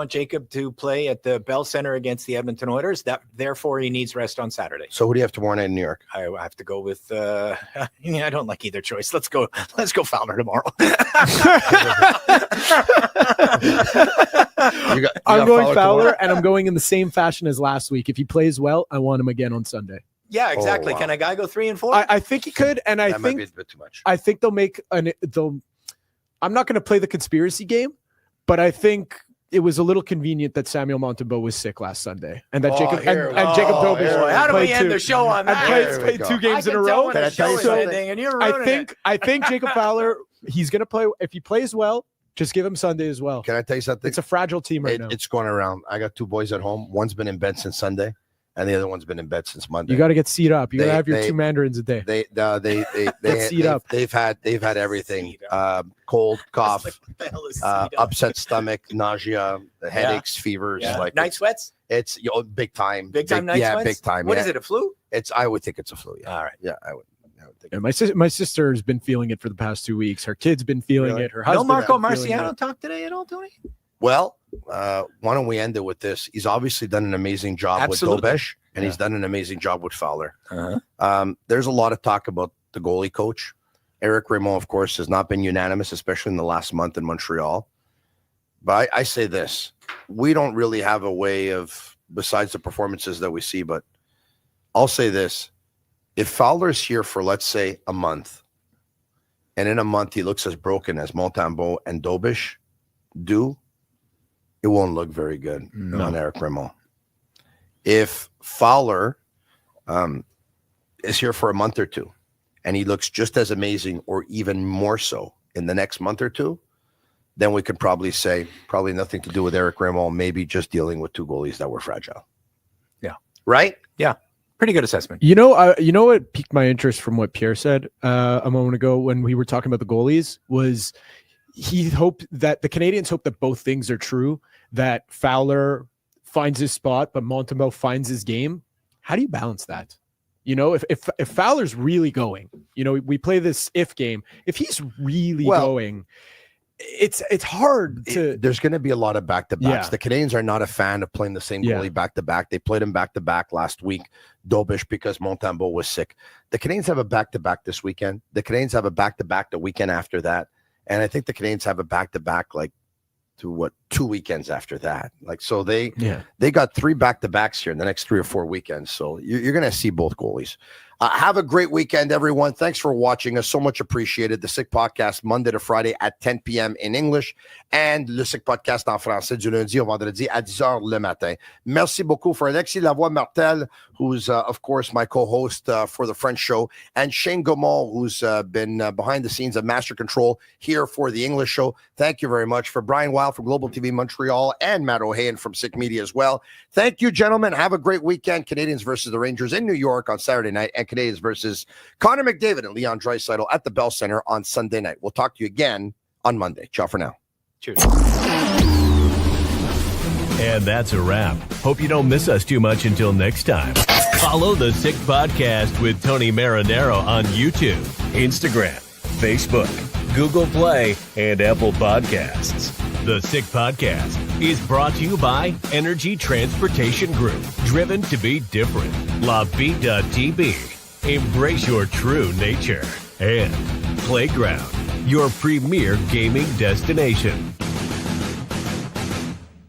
[SPEAKER 7] Jacob to play at the Bell Center against the Edmonton Oilers. Therefore, he needs rest on Saturday.
[SPEAKER 1] So who do you have tomorrow night in New York?
[SPEAKER 7] I have to go with. I don't like either choice. Let's go Fowler tomorrow.
[SPEAKER 8] I'm going Fowler, and I'm going in the same fashion as last week. If he plays well, I want him again on Sunday.
[SPEAKER 7] Yeah, exactly. Can a guy go 3 and 4?
[SPEAKER 8] I think he could, and I think
[SPEAKER 1] might be a bit too much.
[SPEAKER 8] I think they'll make I'm not going to play the conspiracy game, but I think it was a little convenient that Samuel Montembeau was sick last Sunday, and that Jacob Dobie.
[SPEAKER 7] How do we end the show on that?
[SPEAKER 8] Played 2 games in a row. I think Jacob Fowler, he's going to play. If he plays well, just give him Sunday as well.
[SPEAKER 1] Can I tell you something?
[SPEAKER 8] It's a fragile team right now.
[SPEAKER 1] It's going around. I got 2 boys at home. One's been in bed since Sunday, and the other one's been in bed since Monday.
[SPEAKER 8] You got to get seat up. You got to have your 2 mandarins a day.
[SPEAKER 1] They've had everything. Cold, cough, upset stomach, nausea, headaches, fevers. Like
[SPEAKER 7] night sweats.
[SPEAKER 1] It's big time.
[SPEAKER 7] Big time night sweats.
[SPEAKER 1] Big time.
[SPEAKER 7] What is it? A flu?
[SPEAKER 1] I would think it's a flu. Yeah.
[SPEAKER 7] All right.
[SPEAKER 1] Yeah, I would. would think.
[SPEAKER 8] And my sister has been feeling it for the past 2 weeks. Her kid's been feeling it. Her
[SPEAKER 7] No
[SPEAKER 8] husband.
[SPEAKER 7] Marco
[SPEAKER 8] been feeling
[SPEAKER 7] Marciano
[SPEAKER 8] it.
[SPEAKER 7] talk today at all, Tony?
[SPEAKER 1] Well, why don't we end it with this? He's obviously done an amazing job
[SPEAKER 7] Absolutely.
[SPEAKER 1] with Dobesh, and he's done an amazing job with Fowler.
[SPEAKER 7] Uh-huh.
[SPEAKER 1] There's a lot of talk about the goalie coach. Eric Raymond, of course, has not been unanimous, especially in the last month in Montreal. But I say this. We don't really have a way of, besides the performances that we see, but I'll say this. If Fowler's here for, let's say, a month, and in a month he looks as broken as Montembeault and Dobesh do, it won't look very good on Eric Raymond. If Fowler is here for a month or two, and he looks just as amazing or even more so in the next month or two, then we could probably say probably nothing to do with Eric Raymond, maybe just dealing with two goalies that were fragile.
[SPEAKER 7] Yeah.
[SPEAKER 1] Right?
[SPEAKER 7] Yeah. Pretty good assessment.
[SPEAKER 8] You know what piqued my interest from what Pierre said a moment ago when we were talking about the goalies was he hoped that the Canadiens hope that both things are true, that Fowler finds his spot, but Montembeault finds his game. How do you balance that? You know, if Fowler's really going, you know, we play this if game. If he's really going, it's hard to.
[SPEAKER 1] There's going to be a lot of back-to-backs.
[SPEAKER 8] Yeah.
[SPEAKER 1] The Canadiens are not a fan of playing the same goalie back-to-back. They played him back-to-back last week, Dobesh, because Montembeault was sick. The Canadiens have a back-to-back this weekend. The Canadiens have a back-to-back the weekend after that. And I think the Canadiens have a back-to-back like to 2 weekends after that. Like, so they got 3 back-to-backs here in the next 3 or 4 weekends. So you're going to see both goalies. Have a great weekend, everyone. Thanks for watching us. So much appreciated. The Sick Podcast, Monday to Friday at 10 p.m. in English, and Le Sick Podcast en français du lundi au vendredi à 10h le matin. Merci beaucoup for Alexis Lavoie-Martel, who's, of course, my co-host for the French show, and Shane Gaumont, who's been behind the scenes of Master Control here for the English show. Thank you very much. For Brian Wilde from Global TV Montreal and Matt Ohayon from Sick Media as well. Thank you, gentlemen. Have a great weekend. Canadiens versus the Rangers in New York on Saturday night, and Canadiens versus Connor McDavid and Leon Draisaitl at the Bell Center on Sunday night. We'll talk to you again on Monday. Ciao for now.
[SPEAKER 7] Cheers.
[SPEAKER 4] And that's a wrap. Hope you don't miss us too much until next time. Follow the Sick Podcast with Tony Marinaro on YouTube, Instagram, Facebook, Google Play, and Apple Podcasts. The Sick Podcast is brought to you by Energy Transportation Group, driven to be different. Lasalle.tb. Embrace your true nature. And Playground, your premier gaming destination.